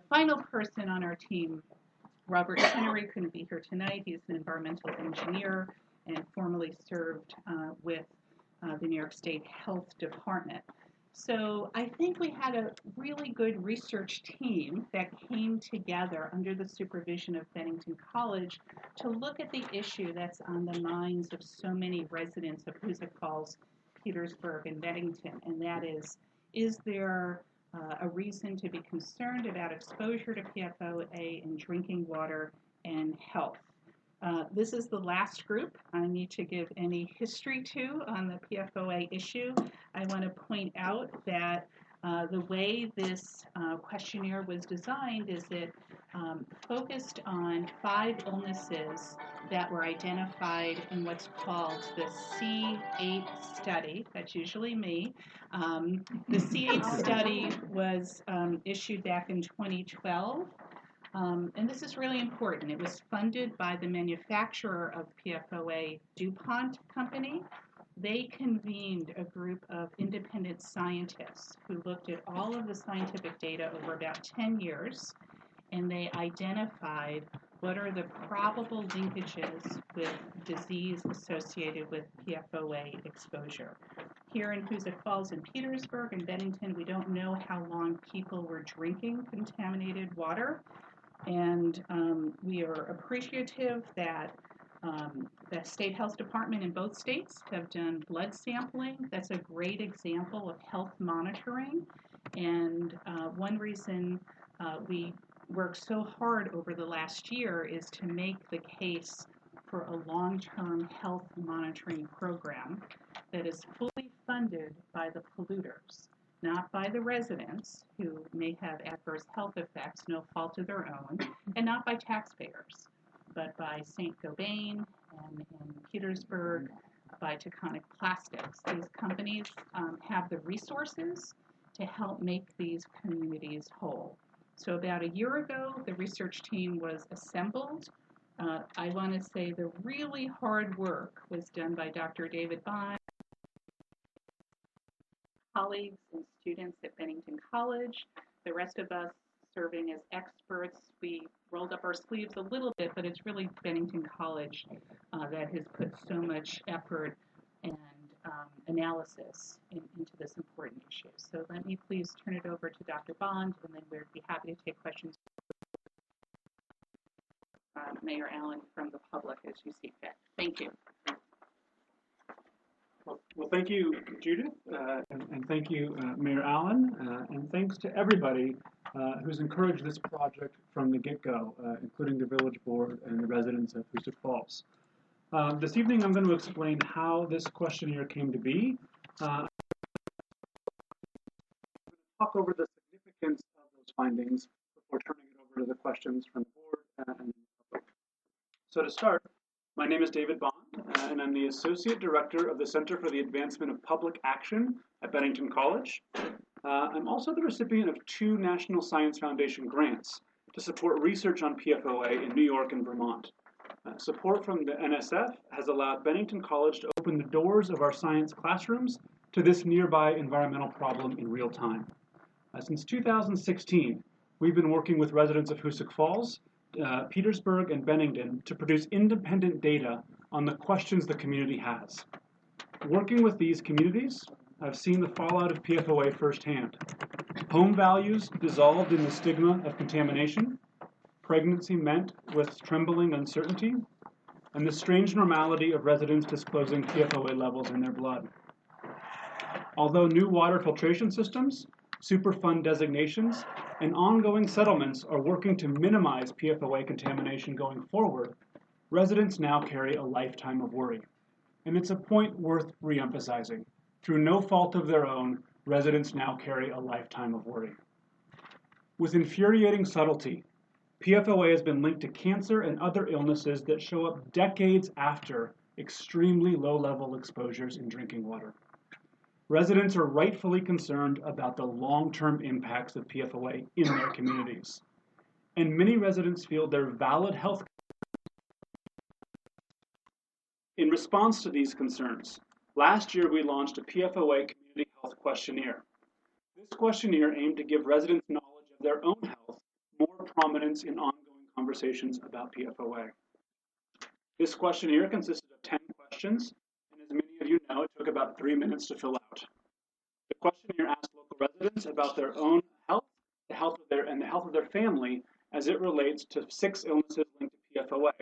final person on our team, Robert Chenery, couldn't be here tonight. He's an environmental engineer and formerly served with the New York State Health Department. So I think we had a really good research team that came together under the supervision of Bennington College to look at the issue that's on the minds of so many residents of Hoosick Falls, Petersburg, and Bennington, and that is there a reason to be concerned about exposure to PFOA in drinking water and health? This is the last group I need to give any history to on the PFOA issue. I want to point out that the way this questionnaire was designed is it focused on 5 illnesses that were identified in what's called the C8 study. That's usually me. The C8 study was issued back in 2012. And this is really important. It was funded by the manufacturer of PFOA, DuPont Company. They convened a group of independent scientists who looked at all of the scientific data over about 10 years, and they identified what are the probable linkages with disease associated with PFOA exposure. Here in Hoosick Falls and Petersburg and Bennington, we don't know how long people were drinking contaminated water. And we are appreciative that the state health department in both states have done blood sampling. That's a great example of health monitoring. And one reason we worked so hard over the last year is to make the case for a long-term health monitoring program that is fully funded by the polluters, not by the residents who may have adverse health effects, no fault of their own, and not by taxpayers, but by St. Gobain and in Petersburg, by Taconic Plastics. These companies have the resources to help make these communities whole. So about a year ago, the research team was assembled. I want to say the really hard work was done by Dr. David Bond, colleagues and students at Bennington College, the rest of us serving as experts. We rolled up our sleeves a little bit, but it's really Bennington College that has put so much effort and analysis into this important issue. So let me please turn it over to Dr. Bond, and then we'd be happy to take questions from Mayor Allen from the public as you see fit. Thank you. Well, thank you, Judith, and thank you, Mayor Allen, and thanks to everybody who's encouraged this project from the get-go, including the Village Board and the residents of Hoosick Falls. This evening, I'm going to explain how this questionnaire came to be. Talk over the significance of those findings before turning it over to the questions from the board and the public. So to start, my name is David Bond, and I'm the Associate Director of the Center for the Advancement of Public Action at Bennington College. I'm also the recipient of 2 National Science Foundation grants to support research on PFOA in New York and Vermont. Support from the NSF has allowed Bennington College to open the doors of our science classrooms to this nearby environmental problem in real time. Since 2016, we've been working with residents of Hoosick Falls, Petersburg, and Bennington to produce independent data on the questions the community has. Working with these communities, I've seen the fallout of PFOA firsthand. Home values dissolved in the stigma of contamination, pregnancy met with trembling uncertainty, and the strange normality of residents disclosing PFOA levels in their blood. Although new water filtration systems, Superfund designations, and ongoing settlements are working to minimize PFOA contamination going forward, residents now carry a lifetime of worry. And it's a point worth reemphasizing. Through no fault of their own, residents now carry a lifetime of worry. With infuriating subtlety, PFOA has been linked to cancer and other illnesses that show up decades after extremely low-level exposures in drinking water. Residents are rightfully concerned about the long-term impacts of PFOA in their communities. And many residents feel their valid health. In response to these concerns, last year we launched a PFOA Community Health Questionnaire. This questionnaire aimed to give residents knowledge of their own health prominence in ongoing conversations about PFOA. This questionnaire consisted of 10 questions, and as many of you know, it took about 3 minutes to fill out. The questionnaire asked local residents about their own health, the health of their family as it relates to 6 illnesses linked to PFOA.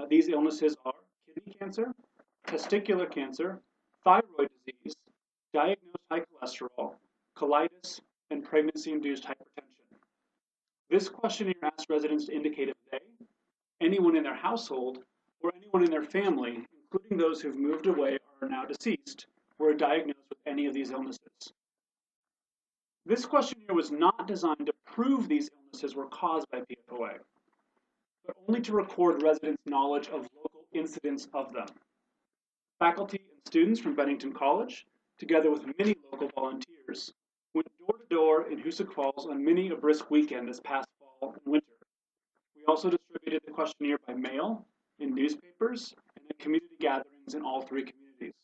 These illnesses are kidney cancer, testicular cancer, thyroid disease, diagnosed high cholesterol, colitis, and pregnancy-induced hypertension. This questionnaire asked residents to indicate if they, anyone in their household, or anyone in their family, including those who've moved away or are now deceased, were diagnosed with any of these illnesses. This questionnaire was not designed to prove these illnesses were caused by PFOA, but only to record residents' knowledge of local incidents of them. Faculty and students from Bennington College, together with many local volunteers, went door to door in Hoosick Falls on many a brisk weekend this past fall and winter. We also distributed the questionnaire by mail, in newspapers, and at community gatherings in all 3 communities.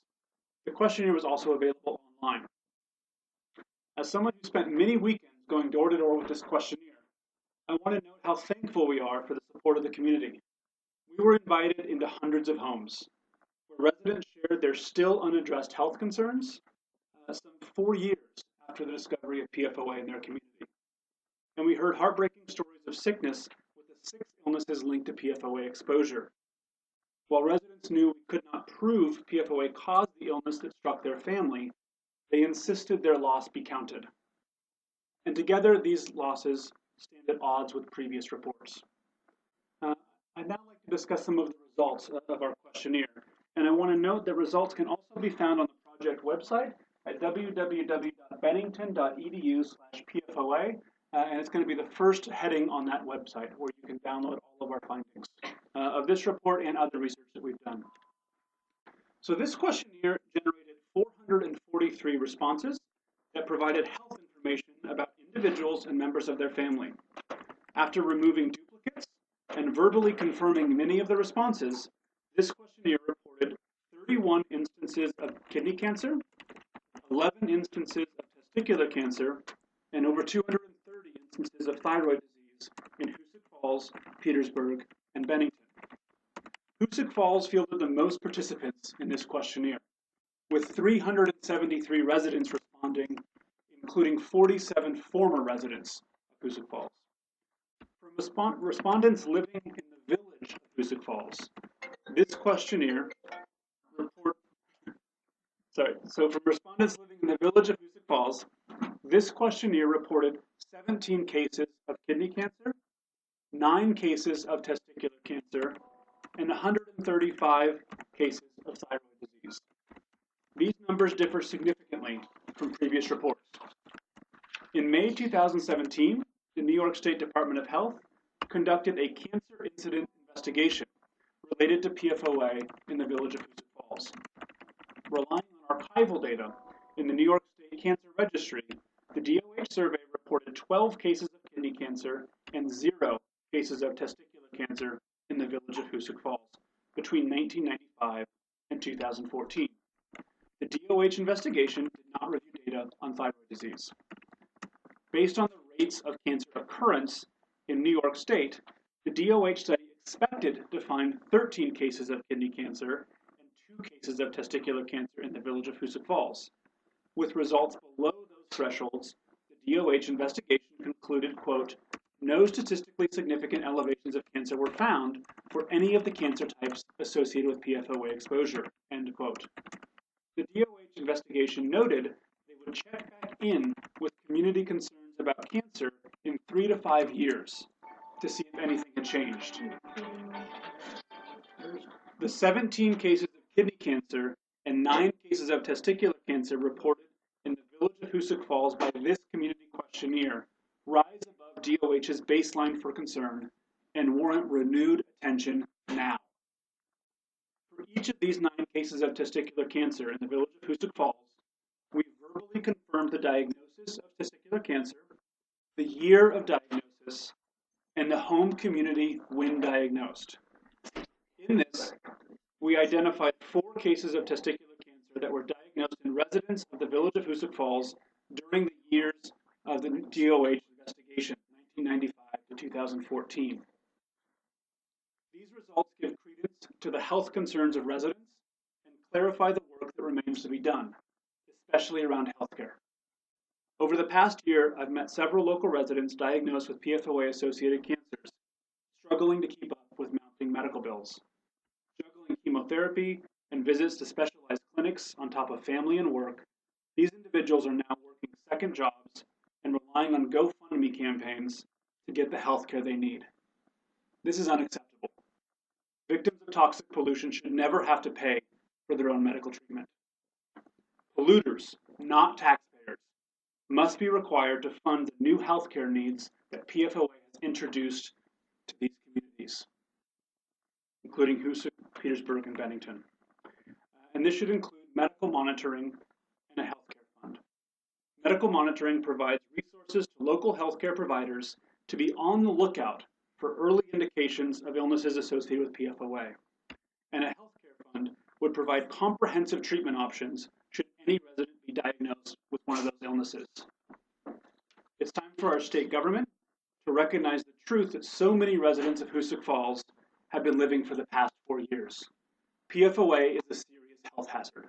The questionnaire was also available online. As someone who spent many weekends going door to door with this questionnaire, I want to note how thankful we are for the support of the community. We were invited into hundreds of homes, where residents shared their still unaddressed health concerns, some 4 years after the discovery of PFOA in their community. And we heard heartbreaking stories of sickness with the 6 illnesses linked to PFOA exposure. While residents knew we could not prove PFOA caused the illness that struck their family, they insisted their loss be counted. And together, these losses stand at odds with previous reports. I'd now like to discuss some of the results of our questionnaire. And I want to note that results can also be found on the project website at www.bennington.edu/PFOA. And it's going to be the first heading on that website where you can download all of our findings of this report and other research that we've done. So this questionnaire generated 443 responses that provided health information about individuals and members of their family. After removing duplicates and verbally confirming many of the responses, this questionnaire reported 31 instances of kidney cancer, 11 instances of testicular cancer, and over 230 instances of thyroid disease in Hoosick Falls, Petersburg, and Bennington. Hoosick Falls fielded the most participants in this questionnaire, with 373 residents responding, including 47 former residents of Hoosick Falls. From respondents living in the village of Hoosick Falls, this questionnaire from respondents living in the village of Hoosick Falls, this questionnaire reported 17 cases of kidney cancer, 9 cases of testicular cancer, and 135 cases of thyroid disease. These numbers differ significantly from previous reports. In May 2017, the New York State Department of Health conducted a cancer incident investigation related to PFOA in the village of Hoosick Falls. Relying on archival data in the New York State Cancer Registry, the DOH survey reported 12 cases of kidney cancer and 0 cases of testicular cancer in the village of Hoosick Falls between 1995 and 2014. The DOH investigation did not review data on thyroid disease. Based on the rates of cancer occurrence in New York State, the DOH study expected to find 13 cases of kidney cancer and 2 cases of testicular cancer in the village of Hoosick Falls. With results below those thresholds, the DOH investigation concluded, quote, no statistically significant elevations of cancer were found for any of the cancer types associated with PFOA exposure, end quote. The DOH investigation noted they would check back in with community concerns about cancer in 3 to 5 years to see if anything had changed. The 17 cases of kidney cancer and 9 cases of testicular cancer reported in the village of Hoosick Falls by this community questionnaire rise above DOH's baseline for concern and warrant renewed attention now. For each of these 9 cases of testicular cancer in the village of Hoosick Falls, we verbally confirmed the diagnosis of testicular cancer, the year of diagnosis, and the home community when diagnosed. In this, we identified 4 cases of testicular cancer that were diagnosed in residents of the village of Hoosick Falls during the years of the DOH investigation, 1995 to 2014. These results give credence to the health concerns of residents and clarify the work that remains to be done, especially around healthcare. Over the past year, I've met several local residents diagnosed with PFOA-associated cancers, struggling to keep up with mounting medical bills. Juggling chemotherapy and visits to specialized clinics on top of family and work, these individuals are now working second jobs and relying on GoFundMe campaigns to get the healthcare they need. This is unacceptable. Victims of toxic pollution should never have to pay for their own medical treatment. Polluters, not taxpayers, must be required to fund the new healthcare needs that PFOA has introduced to these communities, including Hoosick, Petersburg, and Bennington. And this should include medical monitoring and a healthcare fund. Medical monitoring provides resources to local healthcare providers to be on the lookout for early indications of illnesses associated with PFOA. And a healthcare fund would provide comprehensive treatment options should any resident be diagnosed with one of those illnesses. It's time for our state government to recognize the truth that so many residents of Hoosick Falls have been living for the past 4 years. PFOA is a serious health hazard.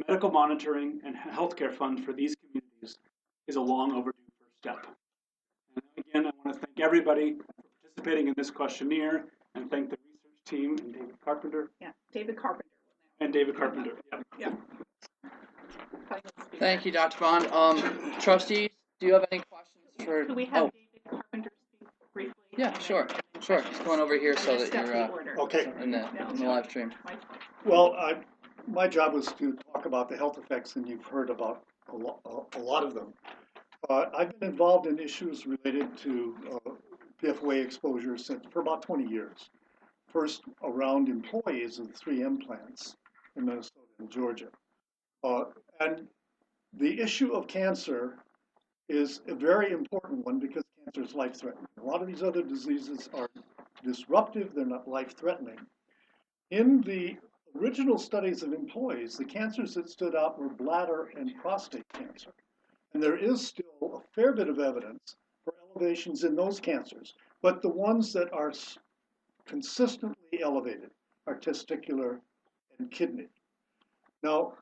Medical monitoring and healthcare fund for these communities is a long overdue first step. And again, I want to thank everybody for participating in this questionnaire and thank the research team and David Carpenter. Yeah, David Carpenter. And David Carpenter, Yeah. Thank you, Dr. Bond. Trustees, do you have any questions for? Do we have David Carpenter speak briefly? Yeah, sure. Just going over here so that you're Okay. in the live stream. Well, my job was to talk about the health effects, and you've heard about a lot of them. I've been involved in issues related to PFOA exposure for about 20 years. First, around employees of the 3M plants in Minnesota and Georgia. And the issue of cancer is a very important one because cancer is life-threatening. A lot of these other diseases are disruptive, they're not life-threatening. In the original studies of employees, the cancers that stood out were bladder and prostate cancer. And there is still a fair bit of evidence for elevations in those cancers, but the ones that are consistently elevated are testicular and kidney. Now,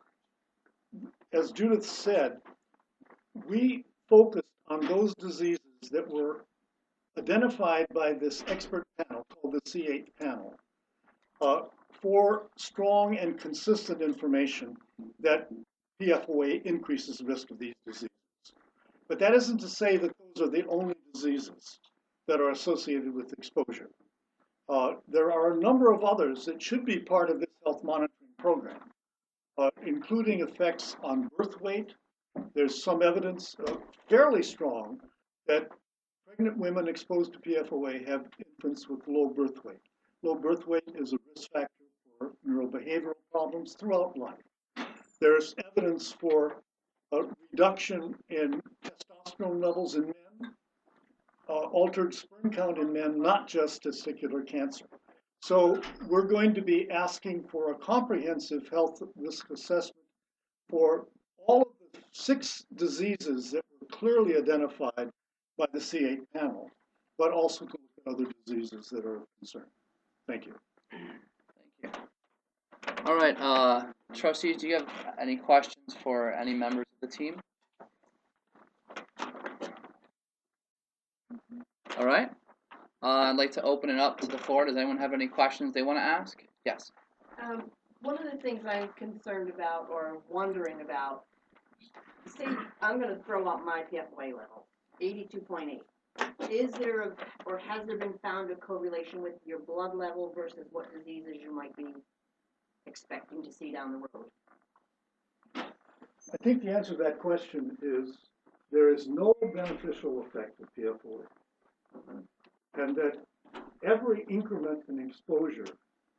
as Judith said, we focused on those diseases that were identified by this expert panel called the C8 panel for strong and consistent information that PFOA increases the risk of these diseases. But that isn't to say that those are the only diseases that are associated with exposure. There are a number of others that should be part of this health monitoring program, including effects on birth weight. There's some evidence, fairly strong, that pregnant women exposed to PFOA have infants with low birth weight. Low birth weight is a risk factor for neurobehavioral problems throughout life. There's evidence for a reduction in testosterone levels in men, altered sperm count in men, not just testicular cancer. So we're going to be asking for a comprehensive health risk assessment for all of the 6 diseases that were clearly identified by the C8 panel, but also to look at other diseases that are of concern. Thank you. Thank you. All right, trustees, do you have any questions for any members of the team? All right. I'd like to open it up to the floor. Does anyone have any questions they want to ask? Yes. One of the things I'm concerned about or wondering about, say I'm going to throw out my PFOA level, 82.8. Is there or has there been found a correlation with your blood level versus what diseases you might be expecting to see down the road? I think the answer to that question is there is no beneficial effect of PFOA. And that every increment in exposure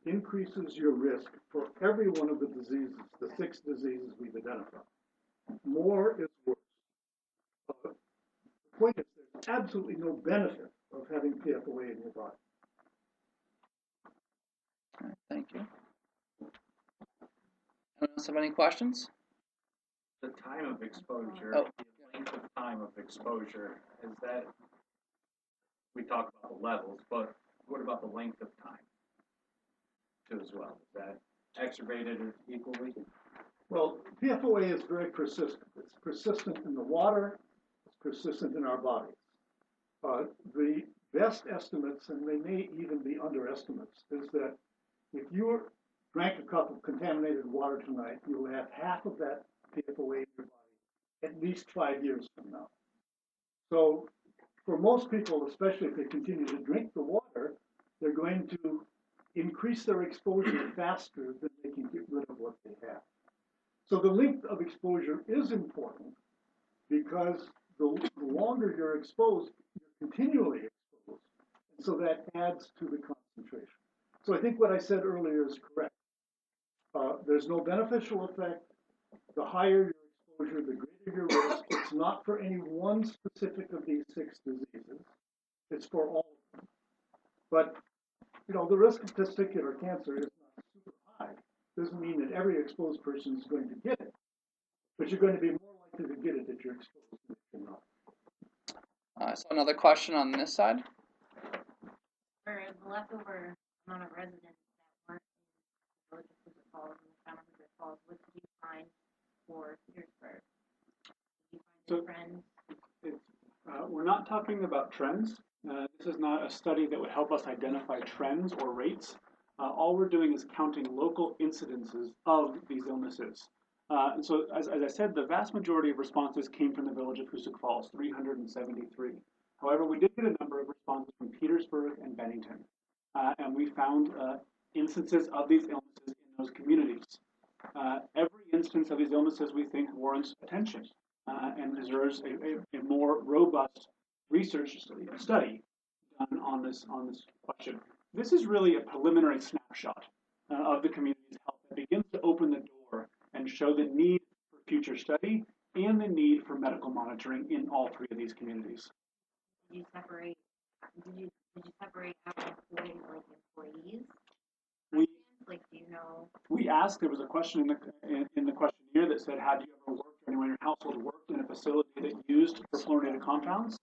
increases your risk for every one of the diseases, the 6 diseases we've identified. More is worse. The point is there's absolutely no benefit of having PFOA in your body. All right, thank you. Anyone else have any questions? The time of exposure, Oh. the length of time of exposure, is that, we talk about the levels, but what about the length of time too as well? Is that exacerbated equally? Well, PFOA is very persistent. It's persistent in the water, it's persistent in our bodies. The best estimates, and they may even be underestimates, is that if you drank a cup of contaminated water tonight, you will have half of that PFOA in your body at least 5 years from now. So for most people, especially if they continue to drink the water, they're going to increase their exposure faster than they can get rid of what they have. So the length of exposure is important because the longer you're exposed, you're continually exposed. And so that adds to the concentration. So I think what I said earlier is correct. There's no beneficial effect. The higher your exposure, the greater your risk. It's not for any one specific of these 6 diseases. It's for all of them. But, you know, the risk of testicular cancer is not super high. Doesn't mean that every exposed person is going to get it. But you're going to be more likely to get it if you're exposed than if you're not. So another question on this side. For the leftover amount of residents that weren't in the village of Hoosick Falls and the town of Hoosick Falls, what did you find for Petersburg? Did you find trends? We're not talking about trends. This is not a study that would help us identify trends or rates. All we're doing is counting local incidences of these illnesses. And so, as I said, the vast majority of responses came from the village of Hoosick Falls, 373. However, we did get a number of responses from Petersburg and Bennington. And we found instances of these illnesses in those communities. Every instance of these illnesses we think warrants attention and deserves a more robust research study done on this question. This is really a preliminary snapshot of the community's health that begins to open the door and show the need for future study and the need for medical monitoring in all 3 of these communities. Did you separate out employees? Like, do you know? We asked. There was a question in the questionnaire that said, "Have you ever worked, or anyone in your household worked in a facility that used perfluorinated compounds?"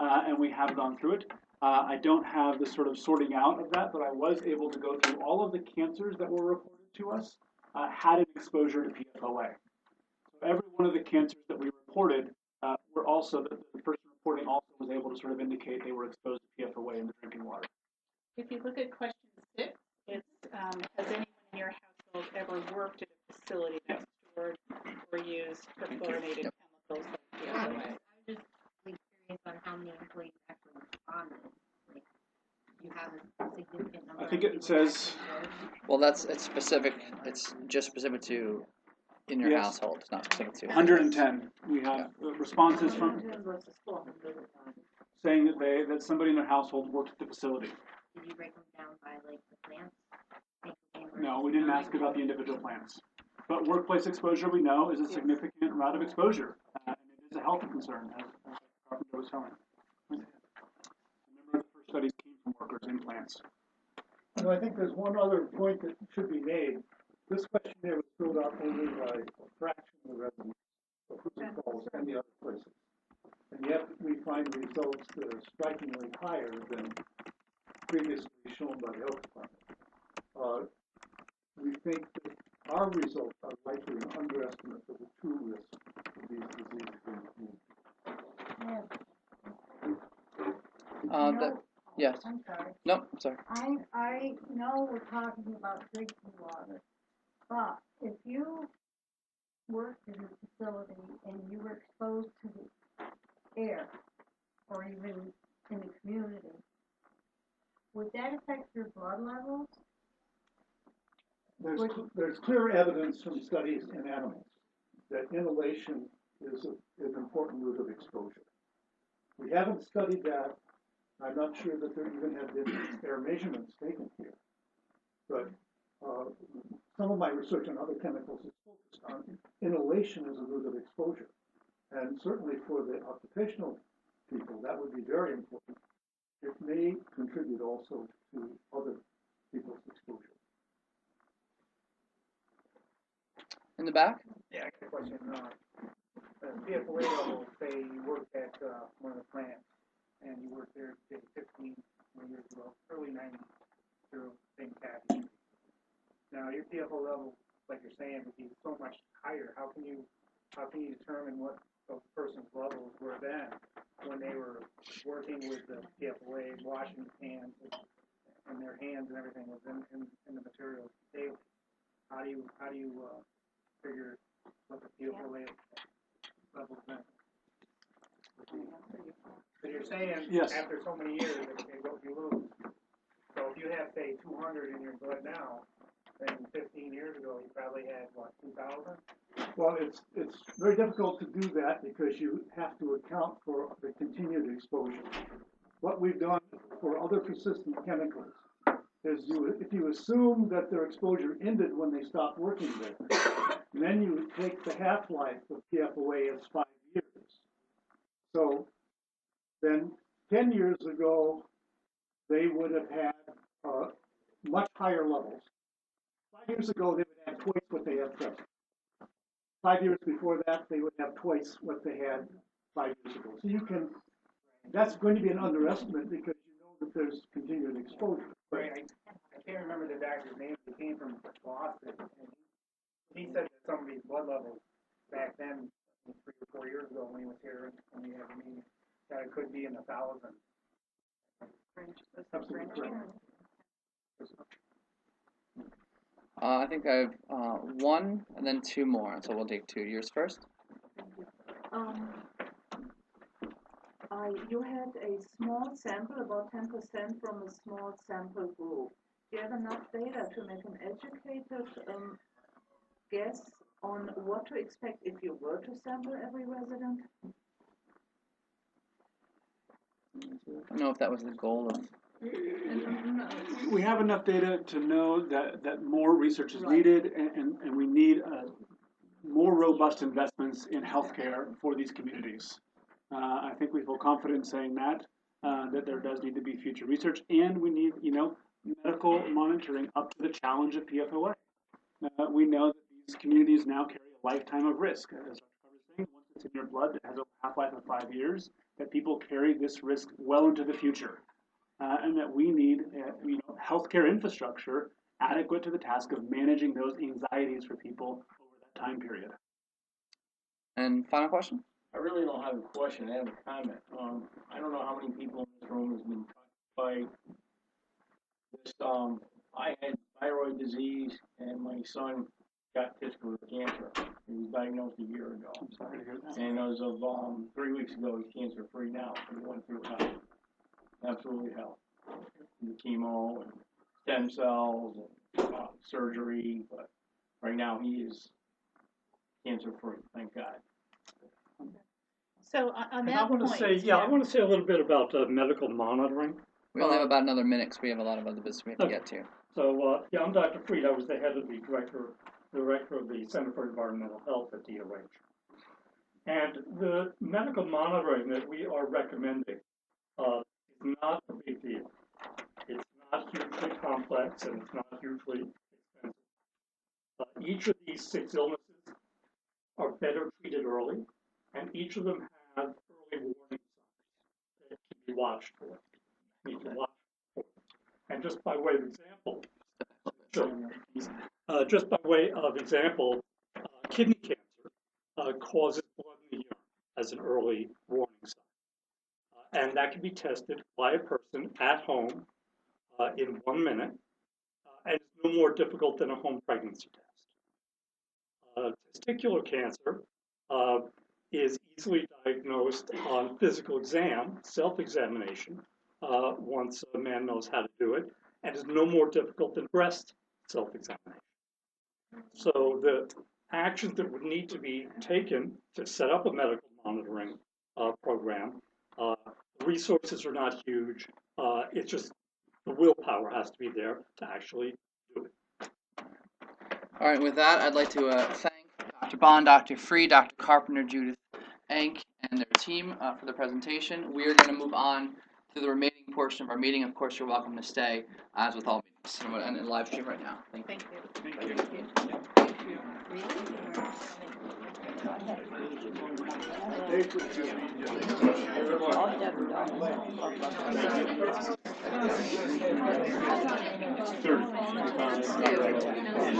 And we have gone through it. I don't have the sort of sorting out of that, but I was able to go through all of the cancers that were reported to us had an exposure to PFOA. So every one of the cancers that we reported were also, the person reporting also was able to sort of indicate they were exposed to PFOA in the drinking water. If you look at question 6, it's has anyone in your household ever worked at a facility that stored or used perfluorinated chemicals like PFOA? I was just curious on how many employees actually responded. Like, you have a significant number. I think of it people says. Well, it's specific. It's just specific to in your Yes. household. It's not specific to 110. We have responses from saying that somebody in their household worked at the facility. Did you break them down by like the plants? No, we didn't ask about the individual plants. But workplace exposure, we know, is a significant route of exposure, and it is a health concern, as Carpenter was telling. A number of the first studies came from workers in plants. And I think there's one other point that should be made. This questionnaire was filled out only by a fraction of the residents of Hoosick Falls and the other places. And yet we find results that are strikingly higher than previously shown by the health department. We think that our results are likely an underestimate of the true risk of these diseases in the community. Yes. I'm sorry. No, I'm sorry. I know we're talking about drinking water, but if you worked in a facility and you were exposed to the air, or even in the community, would that affect your blood levels? There's clear evidence from studies in animals that inhalation is an important route of exposure. We haven't studied that. I'm not sure that there even have been air measurements taken here. But some of my research on other chemicals is focused on inhalation as a route of exposure. And certainly for the occupational people, that would be very important. It may contribute also to other people's exposure. In the back? Yeah, I got a question. PFOA level, say you worked at one of the plants and you worked there say 15 PFO level, like you're saying, would be so much higher, how can you determine what those person's levels were then when they were working with the PFOA, washing hands and their hands and everything was in the materials daily? How do you figure what the PFOA levels then? So you're saying Yes. after so many years you lose. So if you have, say, 200 in your blood now, then 15 years ago you probably had, what, 2,000? Well, it's very difficult to do that because you have to account for the continued exposure. What we've done for other persistent chemicals is if you assume that their exposure ended when they stopped working there, then you take the half-life of PFOA as 5 years. So then 10 years ago, they would have had much higher levels. 5 years ago, they would have twice what they have present. 5 years before that, they would have twice what they had 5 years ago. So that's going to be an underestimate because you know that there's continued exposure. Right. I can't remember the doctor's name. He came from Boston, and he said that some of these blood levels back then, 3 or 4 years ago when he was here and we had a meeting, that it could be in the thousands. I think I have one and then two more, so we'll take 2. Yours first. You had a small sample, about 10% from a small sample group. Do you have enough data to make an educated guess on what to expect if you were to sample every resident? I don't know if that was the goal of. We have enough data to know that more research is Right. needed, and we need more robust investments in healthcare for these communities. I think we feel confident saying that there does need to be future research, and we need, medical monitoring up to the challenge of PFOA. We know that these communities now carry a lifetime of risk. As Dr. Carver was saying, once it's in your blood that has a half-life of 5 years, that people carry this risk well into the future. And that we need, healthcare infrastructure adequate to the task of managing those anxieties for people over that time period. And final question? I really don't have a question. I have a comment. I don't know how many people in this room has been touched by this. I had thyroid disease, and my son got testicular cancer. He was diagnosed a year ago. I'm sorry to hear that. And as of 3 weeks ago, he's cancer-free now. He went through hell. Absolutely hell. The chemo and stem cells and surgery, but right now he is cancer-free. Thank God. So on And that I want point, to say, I want to say a little bit about medical monitoring. We only have about another minute because we have a lot of other business we have to get to. So, I'm Dr. Freed. I was the head of the director of the Center for Environmental Health at DOH. And the medical monitoring that we are recommending is not a big deal. It's not hugely complex and it's not hugely expensive. Each of these 6 illnesses are better treated early, and each of them have early warning signs that can be watched for. Need to watch for. And just by way of example, kidney cancer causes blood in the urine as an early warning sign. And that can be tested by a person at home in 1 minute, and it's no more difficult than a home pregnancy test. Testicular cancer is easily diagnosed on physical exam, self-examination, once a man knows how to do it, and is no more difficult than breast self-examination. So the actions that would need to be taken to set up a medical monitoring program, the resources are not huge. It's just the willpower has to be there to actually do it. All right, with that, I'd like to thank Dr. Bond, Dr. Free, Dr. Carpenter, Judith Enck, and their team for the presentation. We are going to move on to the remaining portion of our meeting. Of course, you're welcome to stay, as with all meetings. So I'm going to end the live stream right now. Thank you. All done. We'll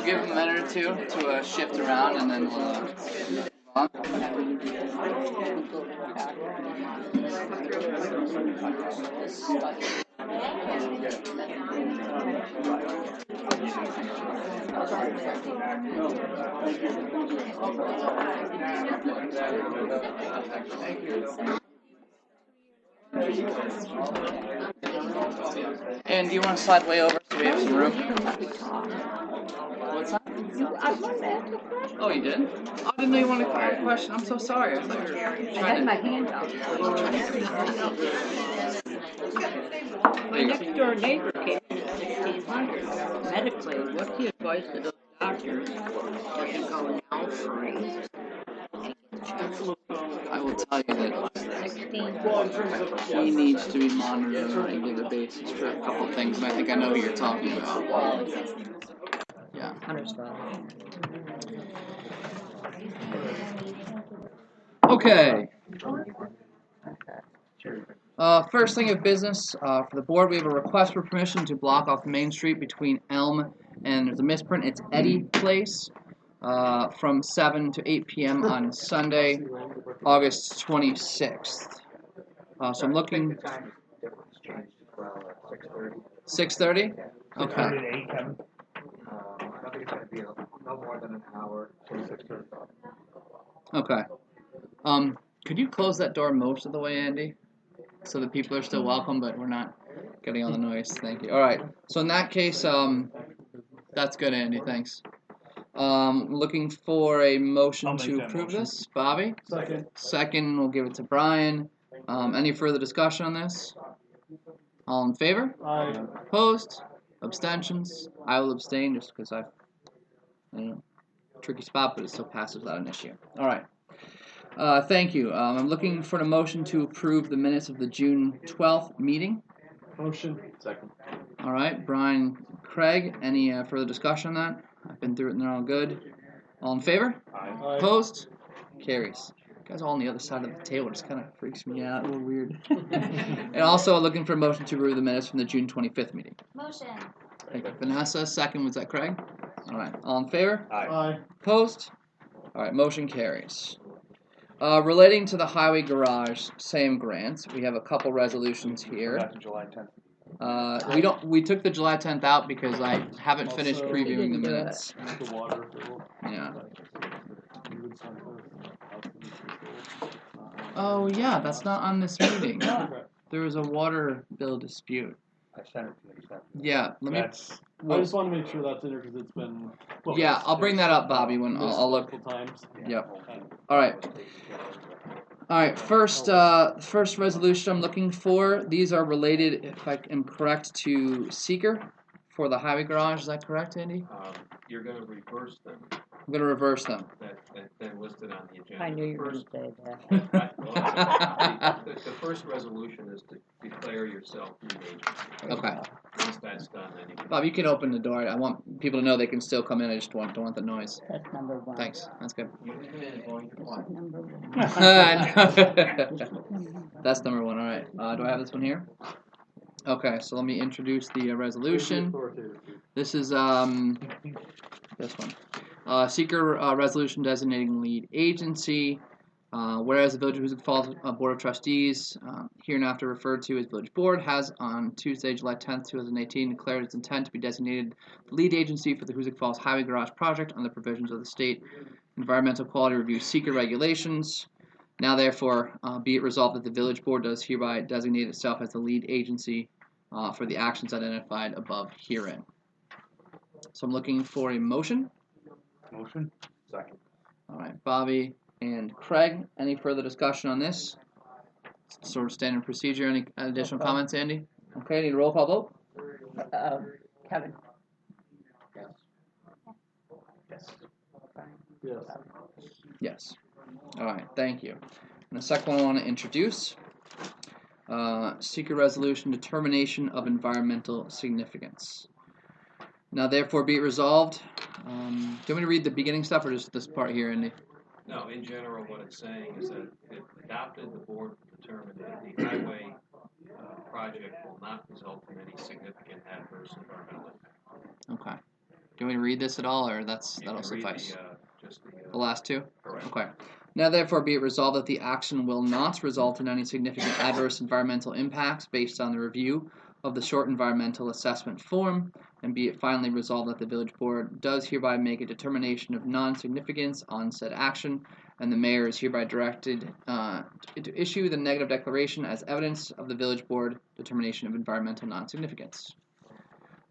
give them a minute or two to shift around, and then we'll move on. And do you want to slide way over so we have some room? What's that? Oh, you did? Oh, I didn't know you wanted to ask a question. I'm so sorry. I thought you were trying to. My hand out. My next door neighbor came in at 1600 medically. What's the advice to those doctors? They can go now free. I will tell you that he needs to be monitored on a regular basis for a couple of things, and I think I know who you're talking about. Yeah. Okay. First thing of business for the board, we have a request for permission to block off Main Street between Elm and there's a misprint. It's Eddy Place from 7 to 8 p.m. on Sunday, August 26th. So I'm looking. 6:30. Okay. I don't think it's going to be no more than an hour. So 6:30. Okay. Could you close that door most of the way, Andy? So that people are still welcome, but we're not getting all the noise. Thank you. All right. So in that case, that's good, Andy. Thanks. Looking for a motion to approve this. Bobby? Second. Second, we'll give it to Brian. Any further discussion on this? All in favor? Aye. Opposed? Abstentions? I will abstain just because I've, tricky spot, but it still passes without an issue. All right. Thank you. I'm looking for a motion to approve the minutes of the June 12th meeting. Motion. Second. All right, Brian, Craig, any further discussion on that? I've been through it and they're all good. All in favor? Aye. Opposed? Carries. You guys all on the other side of the table just kind of freaks me out. A little weird. And also looking for a motion to approve the minutes from the June 25th meeting. Motion. Thank you. Vanessa, second, was that Craig? All right, all in favor? Aye. Opposed? All right, motion carries. Relating to the highway garage, same grant, we have a couple resolutions here. Back to July 10th. We took the July 10th out because I haven't finished Also, previewing the minutes. The water bill. Yeah. You would send those out to these people. Oh yeah, that's not on this meeting. Okay. There was a water bill dispute. I sent it to you. Yeah, let me. I just want to make sure that's in there because it's been. Well, Yeah, I'll bring that up, Bobby, when I'll look. Multiple times. Yep. All right. All right. First resolution I'm looking for. These are related, if I am correct, to seeker for the highway garage. Is that correct, Andy? You're going to reverse them. I'm going to reverse them. They're listed on the agenda. I knew you were going to say that. The first resolution is to declare yourself lead agency. Okay. Once that's done, then you can. Bob, you can open the door. I want people to know they can still come in. I just don't want the noise. That's number one. Thanks. That's good. You can come in and go into quiet. Number one. That's number one. All right. Do I have this one here? Okay. So let me introduce the resolution. This is this one. Seeker resolution designating lead agency. Whereas the Village of Hoosick Falls Board of Trustees, hereinafter referred to as Village Board, has on Tuesday, July 10th, 2018, declared its intent to be designated the lead agency for the Hoosick Falls Highway Garage project under the provisions of the State Environmental Quality Review Seeker regulations. Now, therefore, be it resolved that the Village Board does hereby designate itself as the lead agency for the actions identified above herein. So I'm looking for a motion. Motion. Second. All right, Bobby and Craig, any further discussion on this? Sort of standard procedure. Any additional comments, Andy? Okay, need a roll call vote? Kevin. Yes. Yes. Yes. All right, thank you. And the second one I want to introduce, Seeker Resolution Determination of Environmental Significance. Now, therefore, be it resolved. Do you want me to read the beginning stuff or just this part here, Andy? No, in general, what it's saying is that it adopted the board determined that the highway project will not result in any significant adverse environmental impact. Okay. Do you want me to read this at all, or that'll Read suffice? Just The last two? Correct. Okay. Now therefore be it resolved that the action will not result in any significant adverse environmental impacts based on the review of the short environmental assessment form, and be it finally resolved that the village board does hereby make a determination of non-significance on said action, and the mayor is hereby directed to issue the negative declaration as evidence of the village board determination of environmental non-significance.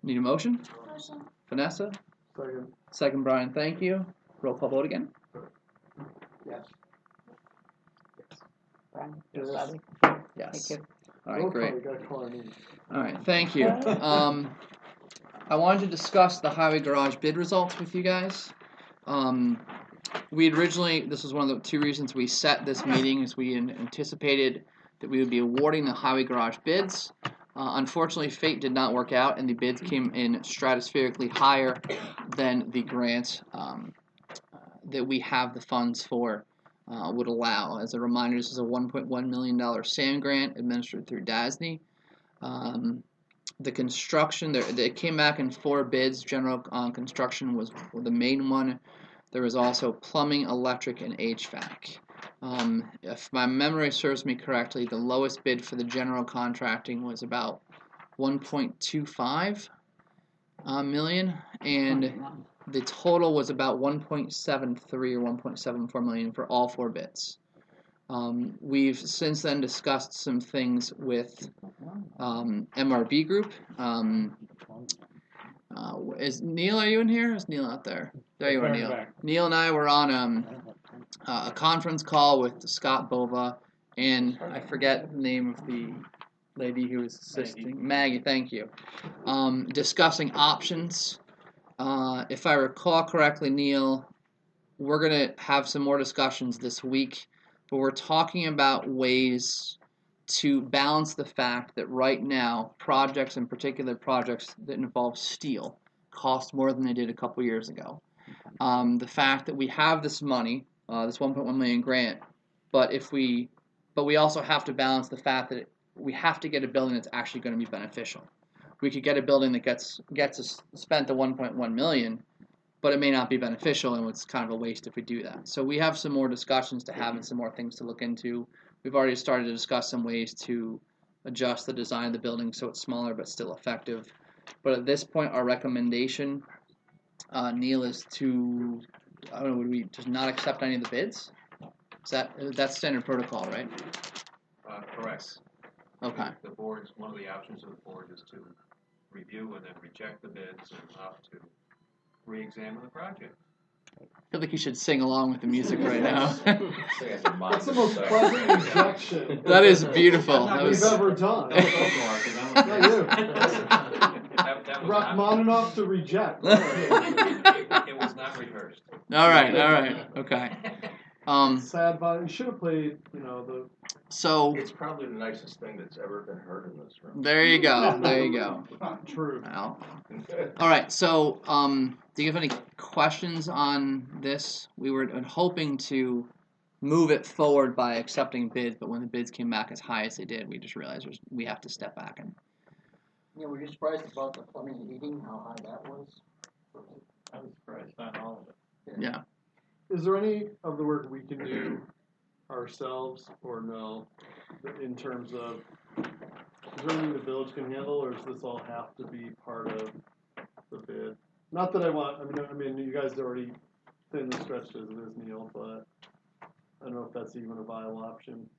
Need a motion? Motion. Vanessa? Second. Second, Brian, thank you. Roll call vote again. Yes. Brian, Yes. Bobby? Yes. Thank you. All right, great. We got Colleen. All right, thank you. I wanted to discuss the highway garage bid results with you guys. We had originally, this was one of the two reasons we set this meeting, is we anticipated that we would be awarding the highway garage bids. Unfortunately, fate did not work out, and the bids came in stratospherically higher than the grant that we have the funds for would allow. As a reminder, this is a $1.1 million SAM grant administered through DASNY. The construction, it came back in 4 bids. General construction was the main one. There was also plumbing, electric, and HVAC. If my memory serves me correctly, the lowest bid for the general contracting was about 1.25 million, and the total was about 1.73 or 1.74 million for all 4 bids. We've since then discussed some things with MRB Group. Is Neil, are you in here? Is Neil out there? There you are, Neil. Neil and I were on a conference call with Scott Bova, and I forget the name of the lady who was assisting. Maggie, thank you. Discussing options. If I recall correctly, Neil, we're going to have some more discussions this week, but we're talking about ways to balance the fact that right now, projects, in particular projects that involve steel, cost more than they did a couple years ago. The fact that we have this money, this 1.1 million grant, but we also have to balance the fact that we have to get a building that's actually going to be beneficial. We could get a building that gets us spent the 1.1 million, but it may not be beneficial, and it's kind of a waste if we do that. So we have some more discussions to have and some more things to look into. We've already started to discuss some ways to adjust the design of the building so it's smaller but still effective. But at this point, our recommendation, Neil, is to, I don't know, would we just not accept any of the bids? That's standard protocol, right? Correct. Okay. The board's, one of the options of the board is to review and then reject the bids and opt to re-examine the project. I feel like you should sing along with the music right now. That's the most pleasant rejection. That is beautiful. That we've ever done. Rachmaninoff to reject. It was not rehearsed. All right, okay. Sad vibe. You should have played, the. So it's probably the nicest thing that's ever been heard in this room. There you go. True. Well, all right. So, do you have any questions on this? We were hoping to move it forward by accepting bids, but when the bids came back as high as they did, we just realized we have to step back and. Yeah, were you surprised about the plumbing and heating, how high that was? I was surprised on all of it. Yeah. Is there any of the work we can do ourselves or no, in terms of, is there anything the village can handle, or does this all have to be part of the bid? Not that I mean, you guys already thinly stretched as it is, Neil, but I don't know if that's even a viable option.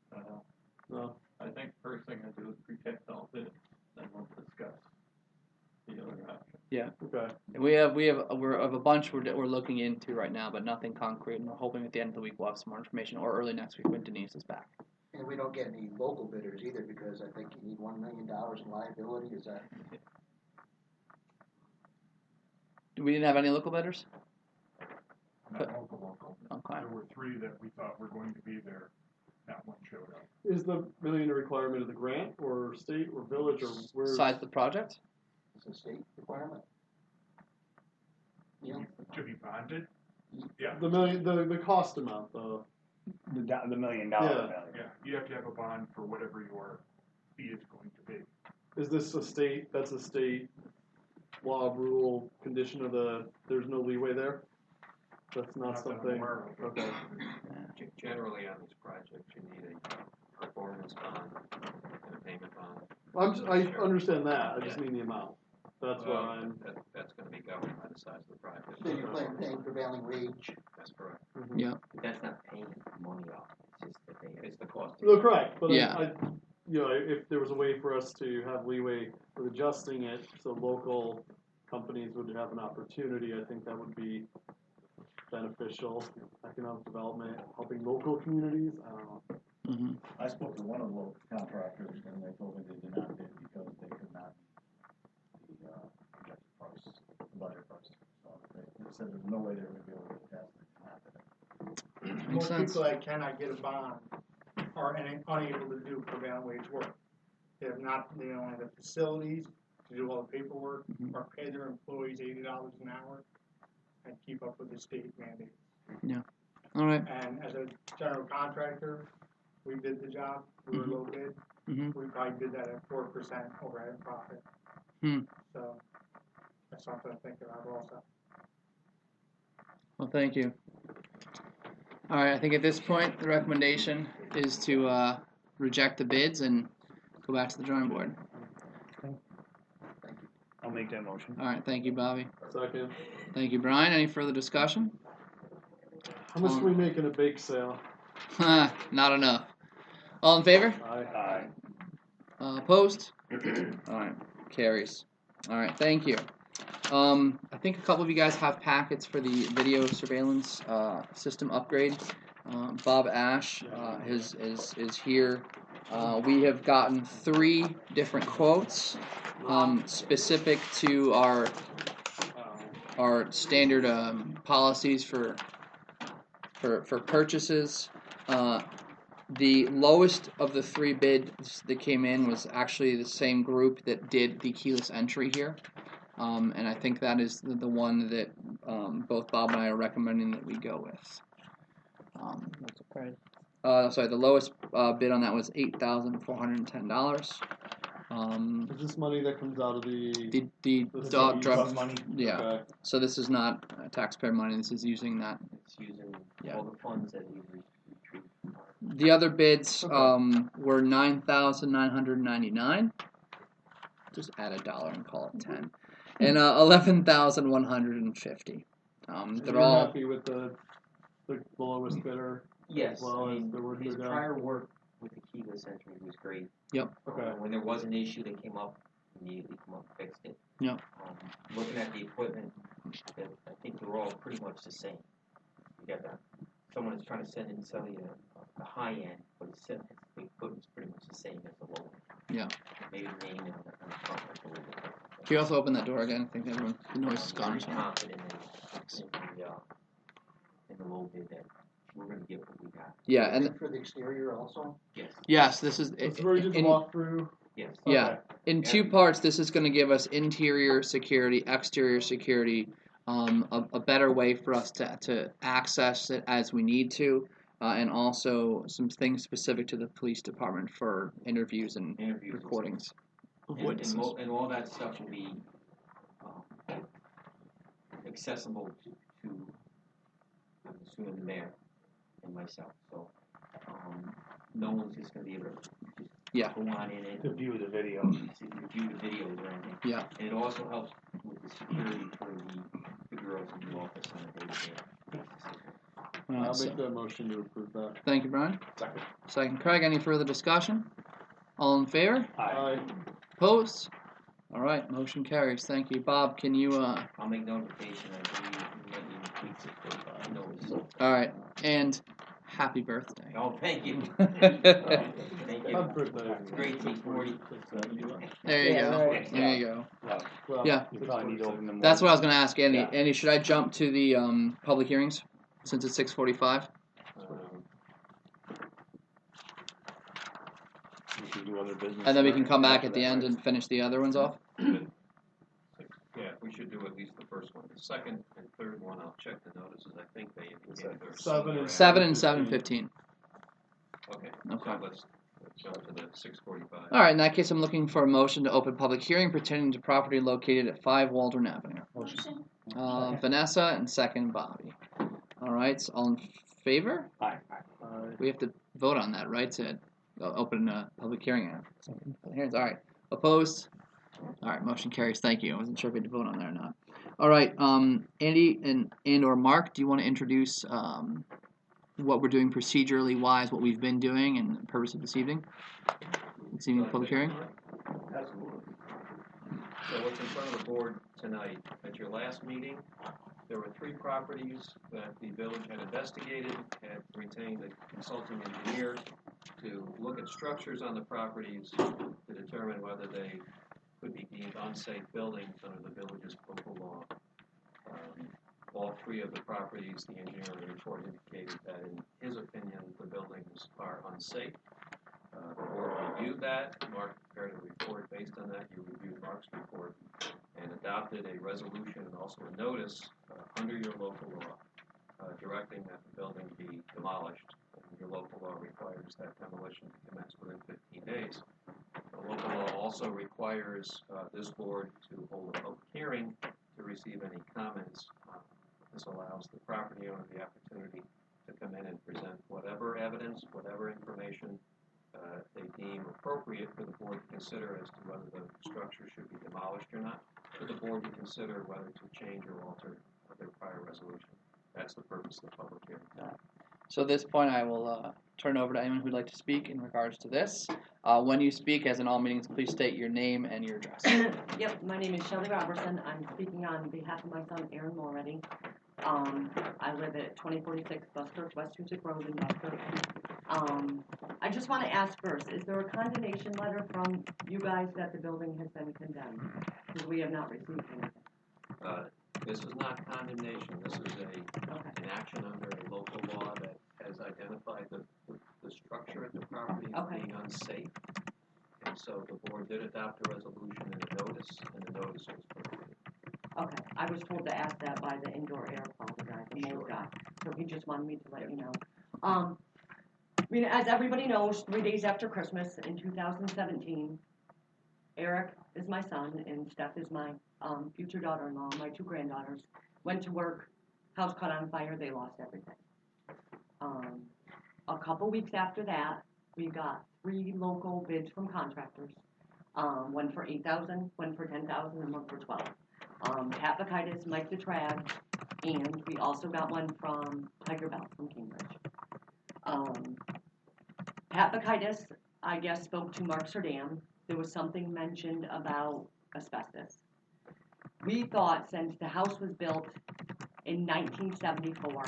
No? I think first thing I do is protect all bids, then we'll discuss the other option. Yeah. Okay. And we have a bunch we're looking into right now, but nothing concrete. And we're hoping at the end of the week we'll have some more information, or early next week when Denise is back. And we don't get any local bidders either, because I think you need $1 million in liability. Is that? We didn't have any local bidders. Not local. Okay. There were 3 that we thought were going to be there. Not one showed up. Is the $1 million a requirement of the grant, or state, or village, or where? Size of the project? It's a state requirement. Yeah. To be bonded? Yeah. The cost amount, though. The $1 million Yeah. value. Yeah. You have to have a bond for whatever your fee is going to be. Is this that's a state law rule condition of there's no leeway there? That's not something, okay. Generally on these projects, you need a performance bond and a payment bond. I understand that, I just mean the amount. That's Well, why that's gonna be governed by the size of the project. So you're paying prevailing wage. That's correct. Yeah. But that's not paying money off, it's just that they. It's the cost. No, correct, but Yeah. I, if there was a way for us to have leeway with adjusting it so local companies would have an opportunity, I think that would be beneficial. Economic development, helping local communities, I don't know. Mm-hmm. I spoke to one of the local contractors and they told me they did not bid because they could not meet the projected price, the budget price. So they said there's no way they were gonna be able to test it. Most people that cannot get a bond are unable to do prevailing wage work. They don't have the facilities to do all the paperwork, or pay their employees $80 an hour, and keep up with the state mandate. Yeah. All right. And as a general contractor, we bid the job, we were low bid, we probably bid that at 4% overhead profit. So that's something to think about also. Well, thank you. All right, I think at this point, the recommendation is to reject the bids and go back to the drawing board. I'll make that motion. All right, thank you, Bobby. Second. Thank you, Brian. Any further discussion? How much can we make in a bake sale? Not enough. All in favor? Aye. Opposed? All right, carries. All right, thank you. I think a couple of you guys have packets for the video surveillance system upgrade. Bob Ash is here. We have gotten 3 different quotes specific to our standard policies for purchases. The lowest of the 3 bids that came in was actually the same group that did the keyless entry here. And I think that is the one that both Bob and I are recommending that we go with. What's the price? Sorry, the lowest bid on that was $8,410. Is this money that comes out of the drug money? Yeah. Okay. So this is not taxpayer money. This is using that. It's using all the funds that we retrieve. The other bids were $9,999. Just add $1 and call it 10. And $11,150. They're all happy with the lowest bidder. Yes, As well as the work his they're doing? prior work with the keyless entry was great. Yep. Okay. When there was an issue that came up, immediately come up and fixed it. Yep. Looking at the equipment, I think they're all pretty much the same. You got someone is trying to sell you the high end, but the equipment's pretty much the same as the low end. Yeah. Maybe the name on the front a little bit. Can you also open that door again? I think everyone, the noise is gone or I'm something. confident in the low bid that we're going to get what we got. Yeah, and For the exterior also? Yes. yes, this is. It's where you just walk through. Yes. Yeah, Okay. in 2 parts, this is going to give us interior security, exterior security, a better way for us to access it as we need to, and also some things specific to the police department for interviews and recordings of witnesses. And all that stuff will be accessible to I'm assuming the mayor and myself. So no one's just going to be able to just go on in it. To view the video. To view the videos or anything. Yeah. And it also helps with the security for the girls in the office on a day-to-day. I'll make that motion to approve that. Thank you, Brian. Second. Second, Craig. Any further discussion? All in favor? Aye. Opposed? All right, motion carries. Thank you, Bob. Can you? I'll make notification. I believe in tweaks it for notice. All right, and happy birthday. Oh, thank you. Thank you. Happy birthday. It's great to be 40. There you go. There you go. Well, Yeah. you probably need to open them. That's what I was going to ask Andy. Andy, should I jump to the public hearings since it's 6:45? We can do other business. And then we can come back at the end and finish the other ones off? Yeah, we should do at least the first one. The second and third one, I'll check the notices. I think they indicated they're 7 and 7:15. Okay. Okay. So let's Let's go to the 6:45. All right, in that case, I'm looking for a motion to open public hearing pertaining to property located at 5 Waldron Avenue. Motion. Vanessa and second Bobby. All right, so all in favor? Aye. We have to vote on that, right? To open a public hearing. Hearings. All right. Opposed? All right, motion carries. Thank you. I wasn't sure if we had to vote on that or not. All right, Andy and or Mark, do you want to introduce what we're doing procedurally wise, what we've been doing, and the purpose of this evening? This evening's public hearing. Absolutely. So what's in front of the board tonight? At your last meeting, there were 3 properties that the village had investigated, had retained a consulting engineer to look at structures on the properties to determine whether they could be deemed unsafe buildings under the village's local law. All 3 of the properties, the engineering report indicated that in his opinion, the buildings are unsafe. The board reviewed that. Mark prepared a report based on that. You reviewed Mark's report and adopted a resolution and also a notice under your local law directing that the building be demolished. Your local law requires that demolition to commence within 15 days. The local law also requires this board to hold a public hearing to receive any comments. This allows the property owner the opportunity to come in and present whatever evidence, whatever information they deem appropriate for the board to consider as to whether the structure should be demolished or not, for the board to consider whether to change or alter their prior resolution. That's the purpose of the public hearing. So at this point, I will turn it over to anyone who'd like to speak in regards to this. When you speak, as in all meetings, please state your name and your address. Yep, my name is Shelley Robertson. I'm speaking on behalf of my son, Aaron Mulready. I live at 2046 Buskirk, West Hoosick Road in Buskirk. I just want to ask first, is there a condemnation letter from you guys that the building has been condemned? Because we have not received anything. This is not condemnation. This is an action under a local law that has identified the structure of the property as being unsafe. And so the board did adopt a resolution and a notice, and the notice was approved. Okay, I was told to ask that by the indoor air quality guy, the mold guy, so he just wanted me to let you know. I mean, as everybody knows, 3 days after Christmas in 2017, Eric is my son and Steph is my future daughter-in-law, my 2 granddaughters, went to work, house caught on fire, they lost everything. A couple weeks after that, we got 3 local bids from contractors, one for $8,000, one for $10,000, and one for $12,000. Pat Bacchitis, Mike DeTrag, and we also got one from Tiger Bell from Cambridge. Pat Bacchitis, I guess, spoke to Mark Serdam. There was something mentioned about asbestos. We thought since the house was built in 1974,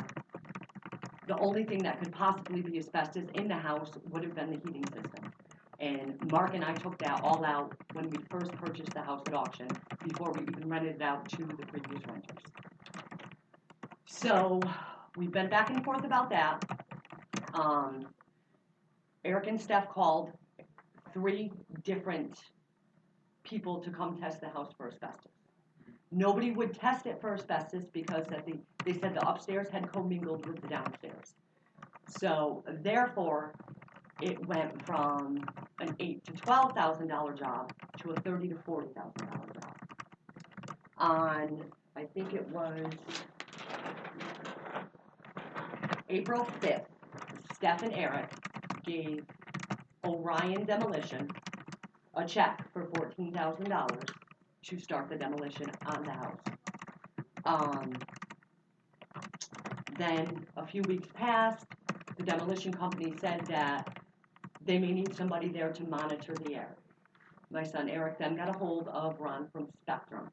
the only thing that could possibly be asbestos in the house would have been the heating system. And Mark and I took that all out when we first purchased the house at auction, before we even rented it out to the previous renters. So we've been back and forth about that. Eric and Steph called 3 different people to come test the house for asbestos. Nobody would test it for asbestos because they said the upstairs had commingled with the downstairs. So therefore, it went from an $8,000 to $12,000 job to a $30,000 to $40,000 job. On, I think it was April 5th, Steph and Eric gave Orion Demolition a check for $14,000 to start the demolition on the house. Then a few weeks passed, the demolition company said that they may need somebody there to monitor the area. My son Eric then got a hold of Ron from Spectrum.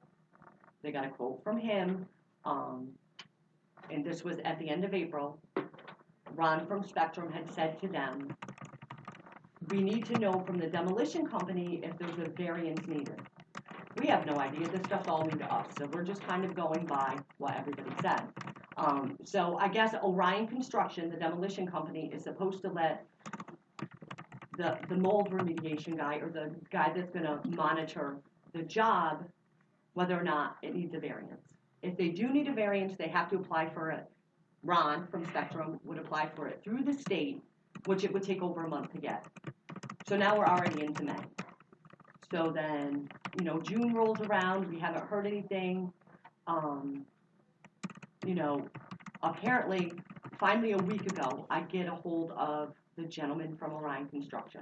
They got a quote from him, and this was at the end of April. Ron from Spectrum had said to them, we need to know from the demolition company if there's a variance needed. We have no idea. This stuff's all new to us, so we're just kind of going by what everybody said. So I guess Orion Construction, the demolition company, is supposed to let the mold remediation guy, or the guy that's going to monitor the job, whether or not it needs a variance. If they do need a variance, they have to apply for it. Ron from Spectrum would apply for it through the state which it would take over a month to get. So now we're already into May. So then, you know, June rolls around, we haven't heard anything. You know, apparently, finally a week ago, I get a hold of the gentleman from Orion Construction.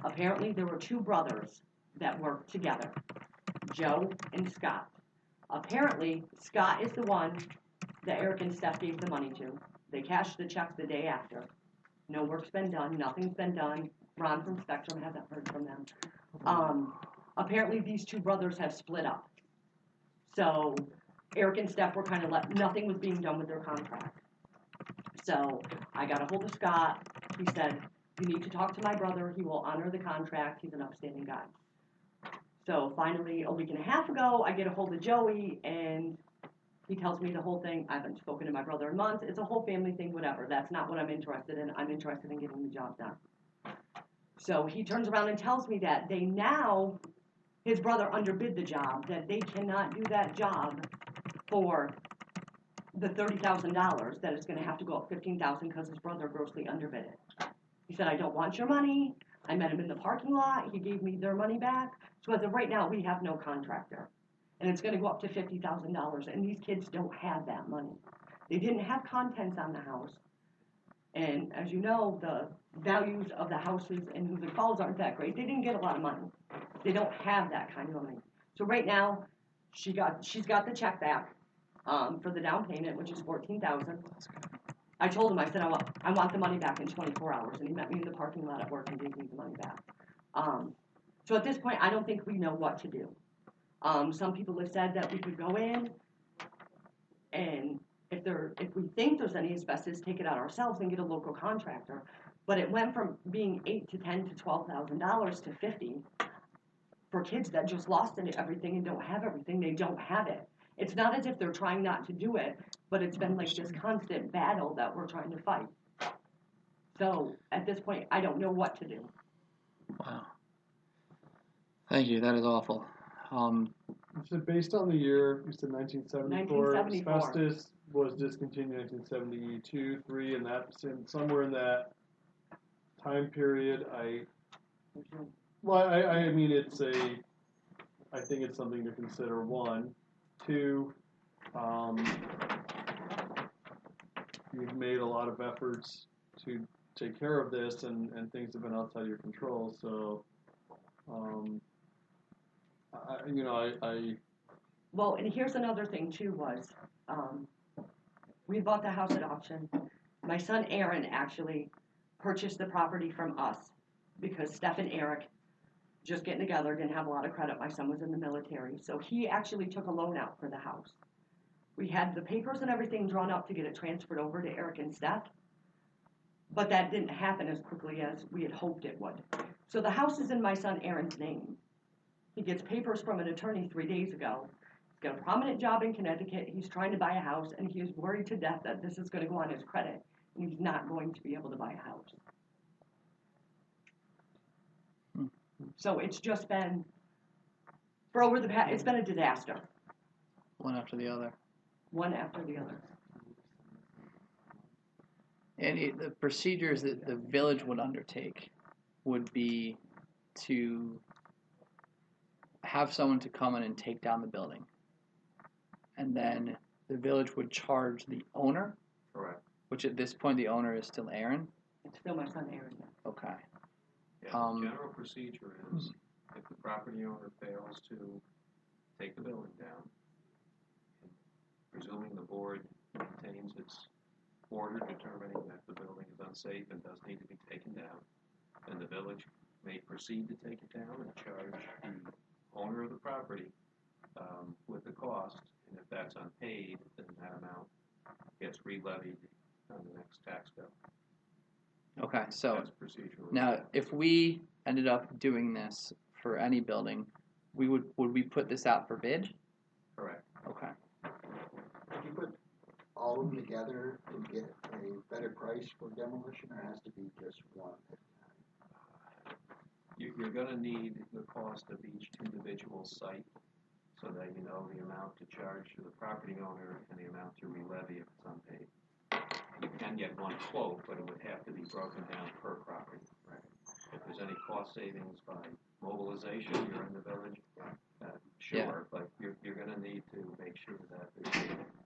Apparently there were two brothers that worked together, Joe and Scott. Apparently, Scott is the one that Eric and Steph gave the money to. They cashed the check the day after. No work's been done, nothing's been done. Ron from Spectrum hasn't heard from them. Apparently these two brothers have split up. So Eric and Steph were kind of nothing was being done with their contract. So I got a hold of Scott. He said, you need to talk to my brother. He will honor the contract. He's an upstanding guy. So finally, a week and a half ago, I get a hold of Joey, and he tells me the whole thing. I haven't spoken to my brother in months. It's a whole family thing, whatever. That's not what I'm interested in. I'm interested in getting the job done. So he turns around and tells me that his brother underbid the job, that they cannot do that job for the $30,000, that it's going to have to go up $15,000 because his brother grossly underbid it. He said, I don't want your money. I met him in the parking lot. He gave me their money back. So as of right now, we have no contractor. And it's going to go up to $50,000. And these kids don't have that money. They didn't have contents on the house. And as you know, the values of the houses in Hoosick Falls aren't that great. They didn't get a lot of money. They don't have that kind of money. So right now, she's got the check back for the down payment, which is $14,000. I told him, I said, I want the money back in 24 hours. And he met me in the parking lot at work and gave me the money back. So at this point, I don't think we know what to do. Some people have said that we could go in and if we think there's any asbestos, take it out ourselves and get a local contractor. But it went from being $8,000 to $10,000 to $12,000 to $50,000 for kids that just lost everything and don't have everything. They don't have it. It's not as if they're trying not to do it, but it's been like this constant battle that we're trying to fight. So at this point, I don't know what to do. Wow. Thank you. That is awful. So based on the year, you said 1974. 1974. Asbestos was discontinued in 1972, 3, and that's somewhere in that time period. I mean, I think it's something to consider. 1, 2. You've made a lot of efforts to take care of this, and things have been outside your control. So, Well, and here's another thing too was, we bought the house at auction. My son Aaron actually purchased the property from us because Steph and Eric, just getting together, didn't have a lot of credit. My son was in the military. So he actually took a loan out for the house. We had the papers and everything drawn up to get it transferred over to Eric and Steph, but that didn't happen as quickly as we had hoped it would. So the house is in my son Aaron's name. He gets papers from an attorney 3 days ago. He's got a prominent job in Connecticut. He's trying to buy a house, and he is worried to death that this is going to go on his credit, and he's not going to be able to buy a house. So it's just been, for over the past, it's been a disaster. One after the other. One after the other. And the procedures that the village would undertake would be to have someone to come in and take down the building. And then the village would charge the owner. Correct. Which at this point the owner is still Aaron. It's still my son Aaron. Okay. Yeah, the general procedure is if the property owner fails to take the building down, presuming the board maintains its order determining that the building is unsafe and does need to be taken down, then the village may proceed to take it down and charge the owner of the property with the cost, and if that's unpaid, then that amount gets re-levied on the next tax bill. Okay, so That's procedurally. now if we ended up doing this for any building, would we put this out for bid? Correct. Okay. If you put all of them together to get a better price for demolition, or has to be just one? You're going to need the cost of each individual site so that you know the amount to charge to the property owner and the amount to re-levy if it's unpaid. you can get one quote, but it would have to be broken down per property. Right. If there's any cost savings by mobilization, you're in the village, sure, Yeah. but you're gonna need to make sure that there's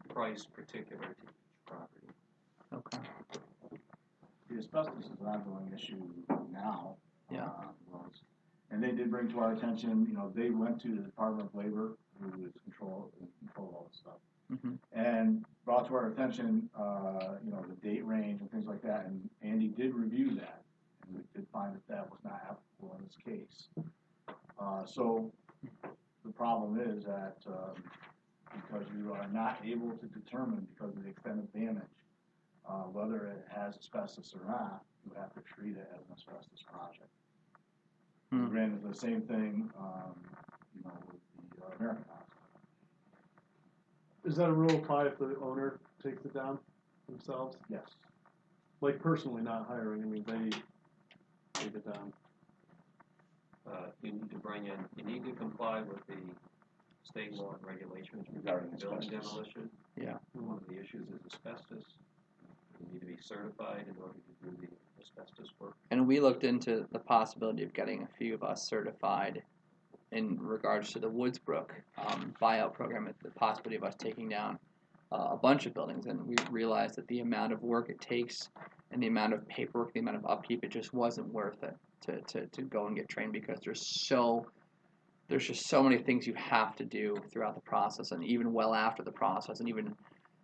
a price particular to each property. Okay. The asbestos is an ongoing issue now. Yeah. And they did bring to our attention, they went to the Department of Labor, who is control all this stuff, and brought to our attention, the date range and things like that. And Andy did review that, and we did find that was not applicable in this case. So the problem is that because you are not able to determine, because of the extent of damage, whether it has asbestos or not, you have to treat it as an asbestos project. We ran into the same thing, with the American Hospital. Is that a rule apply if the owner takes it down themselves? Yes. Like personally, not hiring, I mean, they take it down. You need to comply with the state law and regulations regarding building demolition. Yeah. One of the issues is asbestos. You need to be certified in order to do the asbestos work. And we looked into the possibility of getting a few of us certified in regards to the Woodsbrook buyout program, the possibility of us taking down a bunch of buildings, and we realized that the amount of work it takes and the amount of paperwork, the amount of upkeep, it just wasn't worth it to go and get trained, because there's just so many things you have to do throughout the process, and even well after the process, and even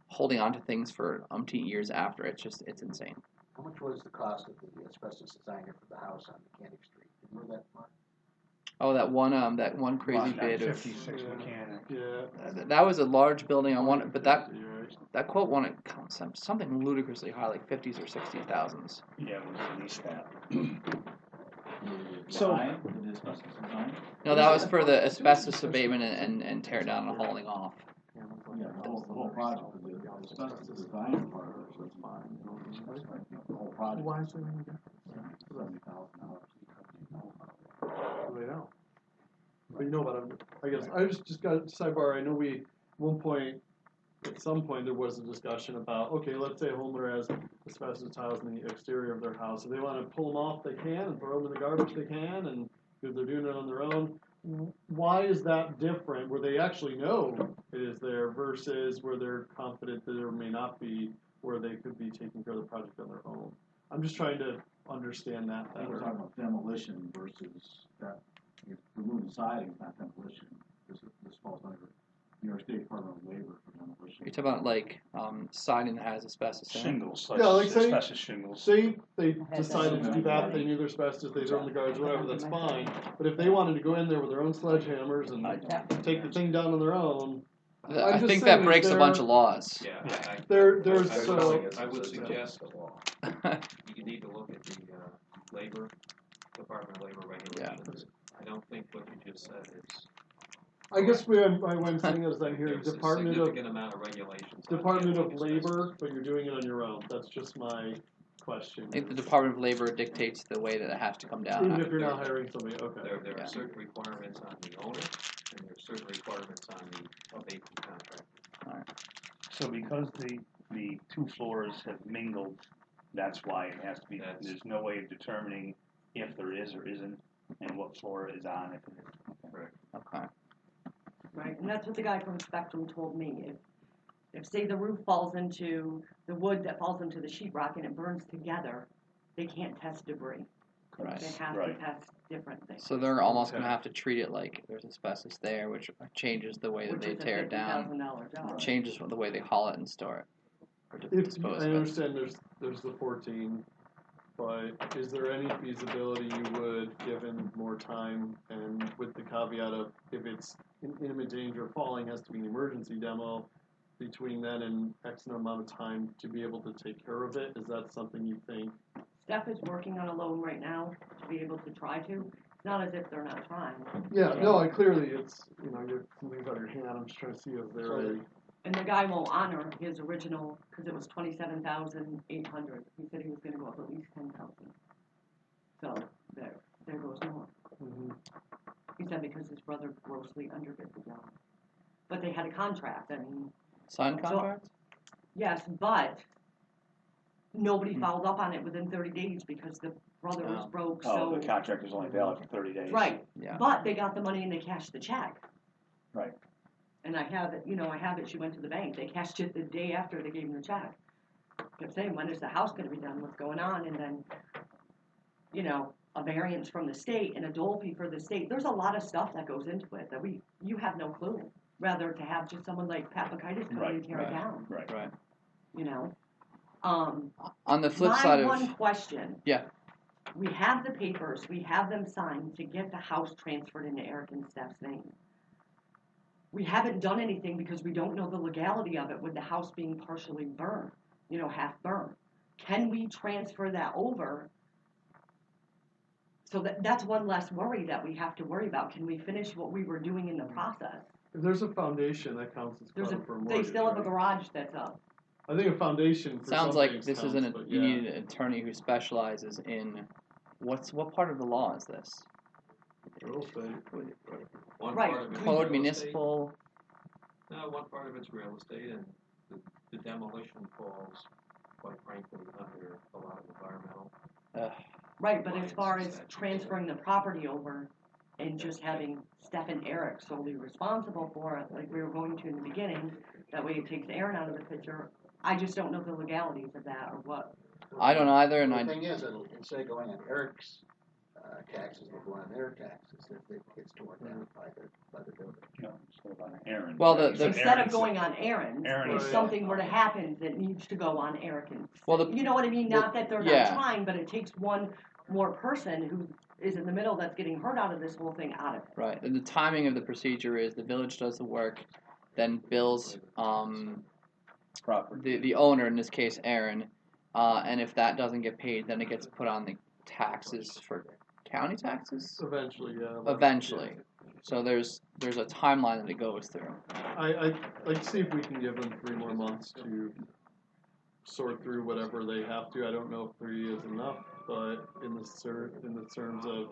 holding on to things for umpteen years after. It's insane. How much was the cost of the asbestos designer for the house on Mechanic Street? Do you know that much? Oh, that one crazy bid of 56 Mechanic. Yeah. That was a large building. But that quote wanted something ludicrously high, like 50s or 60,000s. Yeah, it was at least that. The asbestos design? No, that was for the asbestos abatement and tear down and hauling off. Yeah, the whole project, the asbestos design part of it was fine. The whole project. Why is it $70,000. I know. But you know what, I guess, I just got a sidebar. I know at some point there was a discussion about, okay, let's say a homeowner has asbestos tiles in the exterior of their house, and they want to pull them off, they can, and throw them in the garbage, they can, and if they're doing it on their own. Why is that different, where they actually know it is there, versus where they're confident that there may not be, where they could be taking care of the project on their own? I'm just trying to understand that better. We're talking about demolition versus that. If removing siding is not demolition. This falls under New York State Department of Labor for demolition. You're talking about like siding that has asbestos in it? Shingles, Yeah, like say, asbestos shingles. Say they decided to do that, they knew their asbestos, they throw it in the garbage, whatever, that's fine. But if they wanted to go in there with their own sledgehammers and take the thing down on their own, I think that breaks a bunch of laws. Yeah. I would suggest you need to look at the Department of Labor regulations. I don't think what you just said is. I guess where I'm saying is I'm hearing There's Department a significant amount of regulations. Department of Labor, but you're doing it on your own. That's just my question. I think the Department of Labor dictates the way that it has to come down. Even if you're not hiring somebody, okay. There are certain requirements on the owner, and there are certain requirements on the abatement contractor. All right. So because the two floors have mingled, that's why it has to be. There's no way of determining if there is or isn't, and what floor is on if it is. Correct. Okay. Right, and that's what the guy from Spectrum told me. If say the roof falls into the wood that falls into the sheetrock and it burns together, they can't test debris. Right. They have to test different things. So they're almost going to have to treat it like there's asbestos there, which changes the way that they tear it down. Job. Changes the way they haul it and store it. Or dispose I of it. understand there's the 14, but is there any feasibility you would, given more time and with the caveat of if it's in imminent danger of falling, has to be an emergency demo, between then and X amount of time to be able to take care of it? Is that something you think? Steph is working on a loan right now to be able to try to. It's not as if they're not trying. Yeah, no, clearly it's, you're something's out of your hand. I'm just trying to see if they're And the guy won't honor his original, because it was $27,800. He said he was going to go up at least $10,000. So there goes more. Mm-hmm. He said because his brother grossly underbid the job. But they had a contract. I mean, signed contract? Yes, but nobody followed up on it within 30 days because the brother was broke, Oh, so. the contract is only valid for 30 days. Right, Yeah. but they got the money and they cashed the check. Right. And I have it, she went to the bank, they cashed it the day after they gave him the check. Kept saying, when is the house gonna be done, what's going on, and then, a variance from the state and a dole fee for the state, there's a lot of stuff that goes into it that you have no clue. Rather to have just someone like Pat Bacaitis come in and tear it down. Right. On the flip side of one question. Yeah. We have the papers, we have them signed to get the house transferred into Eric and Steph's name. We haven't done anything because we don't know the legality of it with the house being partially burned, half burned. Can we transfer that over? So that's one less worry that we have to worry about. Can we finish what we were doing in the process? If there's a foundation, that counts as cover for a mortgage. They still have a right? garage that's up. I think a foundation for Sounds some like things this counts, isn't. but You yeah. need an attorney who specializes in what part of the law is this? Real estate. One Right. part of it's Code, real municipal. estate. No, one part of it's real estate, and the demolition falls, quite frankly, under a lot of environmental. Right, but as far as transferring the property over and just having Steph and Eric solely responsible for it, like we were going to in the beginning, that way it takes Aaron out of the picture. I just don't know the legalities of that or what. I don't either, and The thing is, instead of going on Eric's taxes, they'll go on their taxes if it gets torn down by the builder. No, instead of on Aaron. Well, instead of going on Aaron's, Aaron if is- something were to happen that needs to go on Eric and Well, you know what I mean? Not that they're yeah. not trying, but it takes one more person who is in the middle that's getting hurt out of this whole thing out of it. Right. And the timing of the procedure is the village does the work, then bills the owner, in this case Aaron, and if that doesn't get paid, then it gets put on the taxes for county taxes. Eventually, yeah. Eventually. So there's a timeline that it goes through. I'd like to see if we can give them 3 more months to sort through whatever they have to. I don't know if 3 is enough, but in the terms of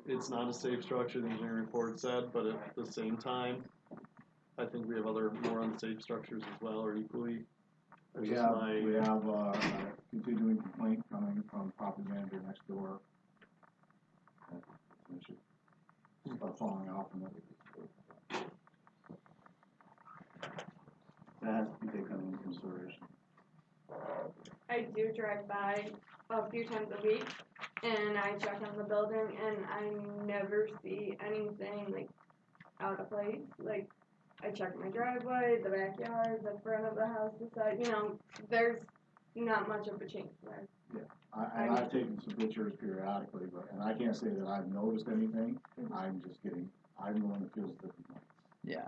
it's not a safe structure, the engineering report said, but at the same time, I think we have other more unsafe structures as well, or equally. We have a continuing complaint coming from the property manager next door. It should start falling off and that has to be taken into consideration. I do drive by a few times a week, and I check on the building, and I never see anything like out of place. Like I check my driveway, the backyard, the front of the house, the side. There's not much of a change there. Yeah, I've taken some pictures periodically, and I can't say that I've noticed anything. I'm the one that feels the complaints. Yeah.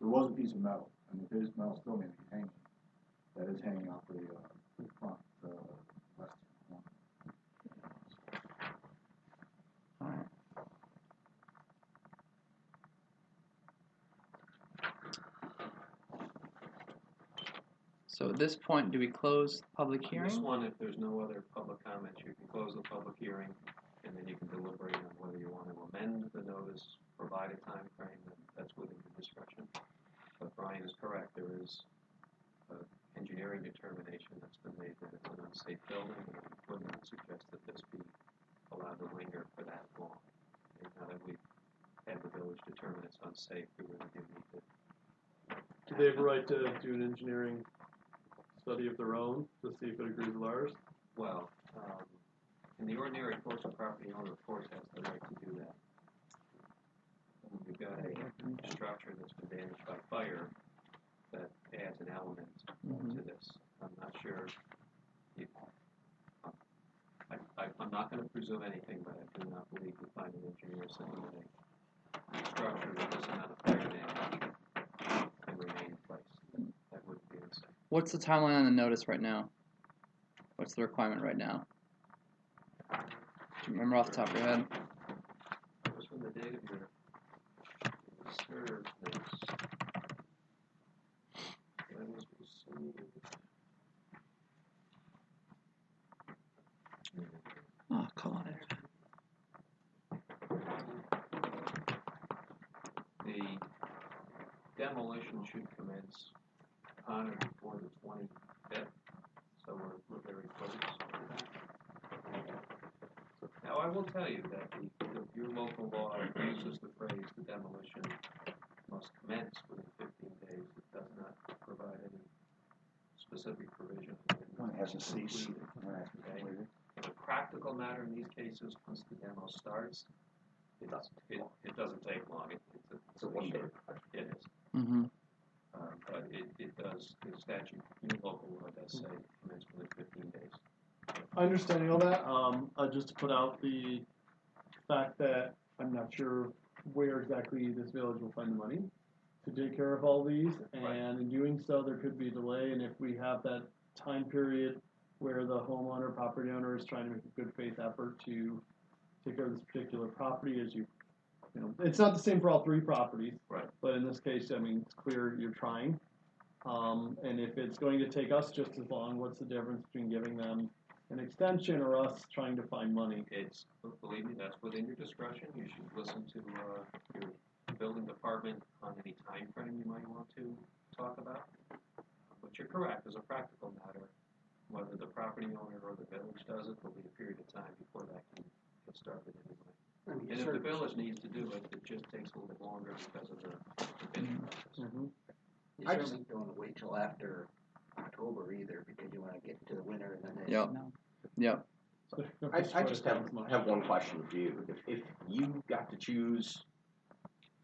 There was a piece of metal, and the piece of metal still may be hanging. That is hanging off the front western corner. All right. So at this point, do we close public On hearing? this one, if there's no other public comments, you can close the public hearing, and then you can deliberate on whether you want to amend the notice, provide a time frame, and that's within your discretion. But Brian is correct, there is an engineering determination that's been made that it's an unsafe building, and I would not suggest that this be allowed to linger for that long. And now that we've had the village determine it's unsafe, we really do need to. Do they have a right to do an engineering study of their own to see if it agrees with ours? Well, in the ordinary course, a property owner, of course, has the right to do that. When you've got a structure that's been damaged by fire, that adds an element to this. I'm not sure. I'm not going to presume anything, but I do not believe we find an engineer saying that a structure with this amount of fire damage can remain in place. That wouldn't be unsafe. What's the timeline on the notice right now? What's the requirement right now? Do you remember off the top of your head? It was from the date of your served notice. That was received. Oh, come on. The demolition should commence upon or before the 25th, so we're very close to that. Now, I will tell you that your local law uses the phrase the demolition must commence within 15 days. It does not provide any specific provision. It has a cease. Okay. As a practical matter in these cases, once the demo starts, it doesn't take long. It's a one-day project. It is. Mm-hmm. But it does, the statute, your local law does say commence within 15 days. Understanding all that, just to put out the fact that I'm not sure where exactly this village will find the money to take care of all these, and in doing so, there could be a delay, and if we have that time period where the homeowner, property owner is trying to make a good faith effort to take care of this particular property, as you know, it's not the same for all three properties, right? But in this case, I mean, it's clear you're trying, and if it's going to take us just as long, what's the difference between giving them an extension or us trying to find money? It's, believe me, that's within your discretion. You should listen to your building department on any time frame you might want to talk about. But you're correct, as a practical matter, whether the property owner or the village does it, there'll be a period of time before that can get started anyway. And if the village needs to do it, it just takes a little longer because of the bidding process. You certainly don't want to wait till after October either, because you want to get to the winter and then. Yep. I just have one question for you. If you got to choose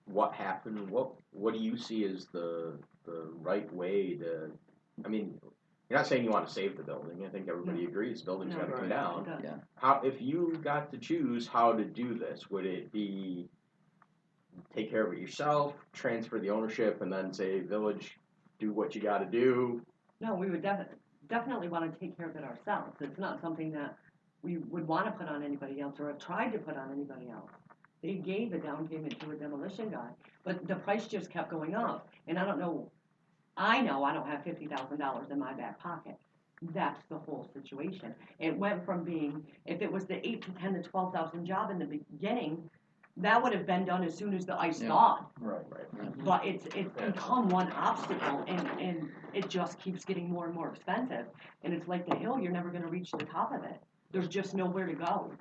what happened, what do you see as the right way to? I mean, you're not saying you want to save the building. I think everybody agrees the building's got to come down. Yeah. How, if you got to choose how to do this, would it be take care of it yourself, transfer the ownership, and then say, village, do what you got to do? No, we would definitely want to take care of it ourselves. It's not something that we would want to put on anybody else or have tried to put on anybody else. They gave a down payment to a demolition guy, but the price just kept going up. And I know I don't have $50,000 in my back pocket. That's the whole situation. It went from being, if it was the 8 to 10 to 12,000 job in the beginning, that would have been done as soon as the ice thawed. Right. But it's become one obstacle, and it just keeps getting more and more expensive. And it's like the hill, you're never going to reach the top of it. There's just nowhere to go.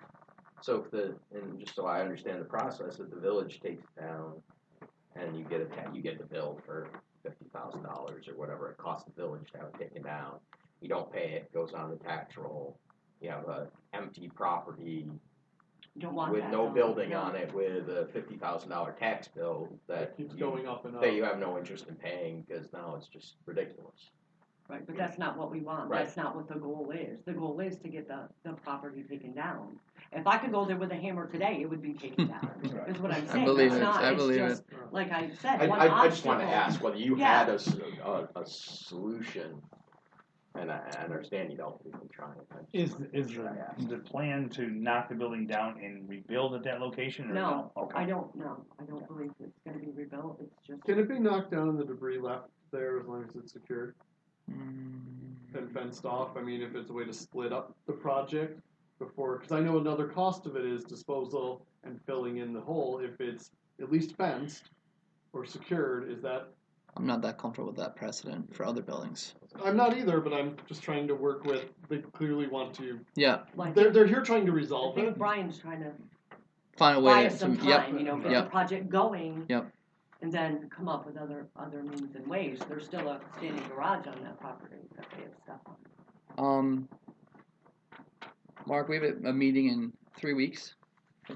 So and just so I understand the process, if the village takes it down and you get the bill for $50,000 or whatever it costs the village to have it taken down, you don't pay it, goes on the tax roll, you have an empty property with no building on it with a $50,000 tax bill that keeps going up and up. That you have no interest in paying because now it's just ridiculous. Right, but that's not what we want. Right. That's not what the goal is. The goal is to get the property taken down. If I could go there with a hammer today, it would be taken down. That's what I'm saying. I believe it's it. not, I it's believe just, it. like I said, I just want to ask whether you Yeah. had a solution, and I understand you don't even try it. Is the plan to knock the building down and rebuild at that location? Or No, Okay. I don't know. I don't believe it's going to be rebuilt. It's just. Can it be knocked down and the debris left there as long as it's secured and fenced off? I mean, if it's a way to split up the project before, because I know another cost of it is disposal and filling in the hole. If it's at least fenced or secured, is that? I'm not that comfortable with that precedent for other buildings. I'm not either, but I'm just trying to work with. They clearly want to. Yeah. They're here trying to I resolve think it. Brian's trying to Find a buy way us some to time, get the project going. Yep. And then come up with other means and ways. There's still a standing garage on that property that they have stuff on. Mark, we have a meeting in 3 weeks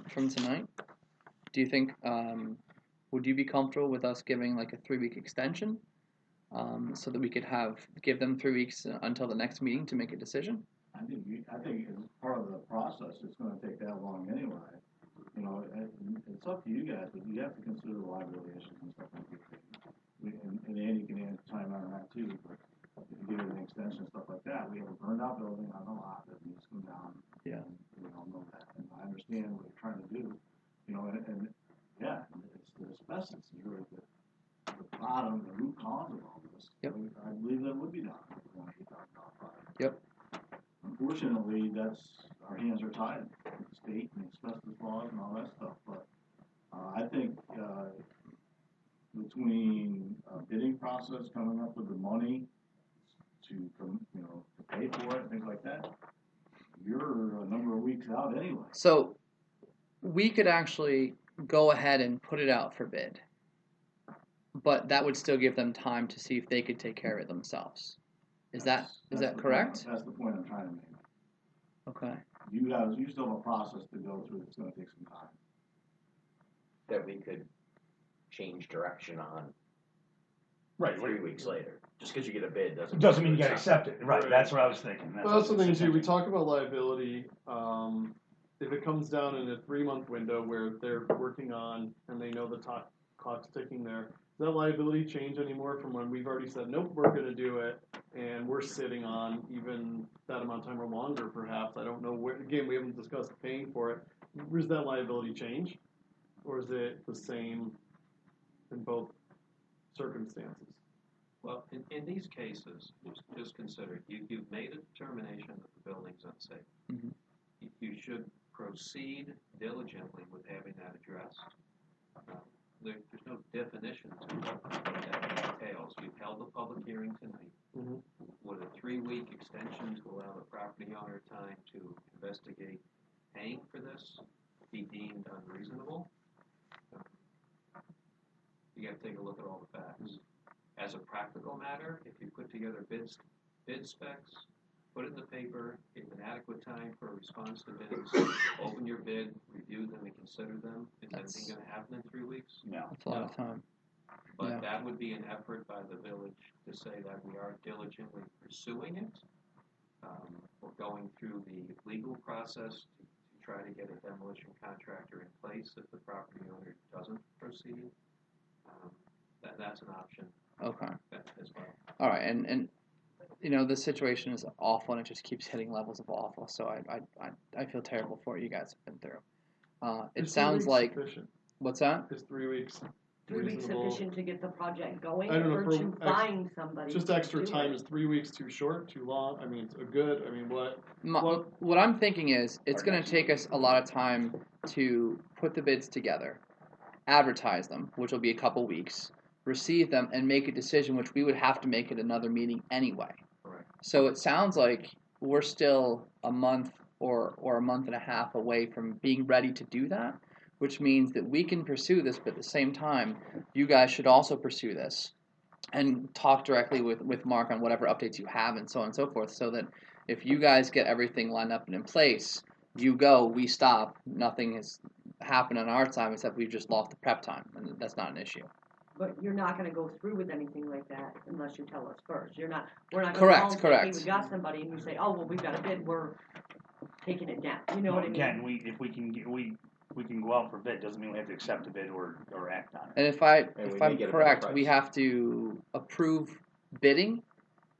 from tonight. Do you think, would you be comfortable with us giving like a 3-week extension, so that we could give them 3 weeks until the next meeting to make a decision? I think as part of the process, it's going to take that long anyway. You know, it's up to you guys, but you have to consider the liability issues and stuff like that. And Andy can add time on that too. But if you give it an extension and stuff like that, we have a burned out building on the lot that needs to come down. Yeah. And we all know that, and I understand what you're trying to do. You know, and yeah, it's the asbestos is really the bottom, the root cause of all this. Yep. I believe that would be done for $1,800 project. Yep. Unfortunately, our hands are tied with the state and the asbestos laws and all that stuff. But I think between bidding process, coming up with the money, to pay for it, things like that, you're a number of weeks out anyway. So we could actually go ahead and put it out for bid, but that would still give them time to see if they could take care of it themselves. Is that correct? That's the point I'm trying to make. Okay. You still have a process to go through that's gonna take some time. That we could change direction on. Right. 3 weeks later. Just because you get a bid doesn't mean you gotta accept it. Right. That's what I was thinking. Well, that's the thing too. We talk about liability. If it comes down in a 3-month window where they're working on and they know the clock's ticking there, does that liability change anymore from when we've already said, nope, we're going to do it, and we're sitting on even that amount of time or longer, perhaps? I don't know where. Again, we haven't discussed paying for it. Does that liability change, or is it the same in both circumstances? Well, in these cases, just consider, you've made a determination that the building's unsafe. Mm-hmm. You should proceed diligently with having that addressed. There's no definition to what that entails. You've held a public hearing tonight. Mm-hmm. Would a 3-week extension to allow the property owner time to investigate paying for this be deemed unreasonable? You got to take a look at all the facts. As a practical matter, if you put together bid specs, put it in the paper, give an adequate time for a response to bids, open your bid, review them and consider them, is anything going to happen in 3 weeks? No. That's a lot of time. But that would be an effort by the village to say that we are diligently pursuing it. We're going through the legal process to try to get a demolition contractor in place if the property owner doesn't proceed. That's an option. Okay. As well. All right, and this situation is awful, and it just keeps hitting levels of awful. So I feel terrible for what you guys have been through. It sounds like sufficient? What's that? Is 3 weeks 3 weeks reasonable? sufficient to get the project going, I don't know, or to find somebody? Just to extra do time. it? Is 3 weeks too short, too long? I mean, it's a good. I mean, What I'm thinking is it's going to take us a lot of time to put the bids together, advertise them, which will be a couple weeks, receive them, and make a decision, which we would have to make at another meeting anyway. Right. So it sounds like we're still a month or a month and a half away from being ready to do that, which means that we can pursue this, but at the same time, you guys should also pursue this and talk directly with Mark on whatever updates you have and so on and so forth, so that if you guys get everything lined up and in place, you go, we stop, nothing has happened on our time except we've just lost the prep time, and that's not an issue. But you're not going to go through with anything like that unless you tell us first. We're not going to Correct. call and say, hey, we got somebody, and you say, oh, well, we've got a bid, we're taking it down. You know what I mean? Again, we can go out for bid. Doesn't mean we have to accept the bid or act on it. And if I'm correct, we have to approve bidding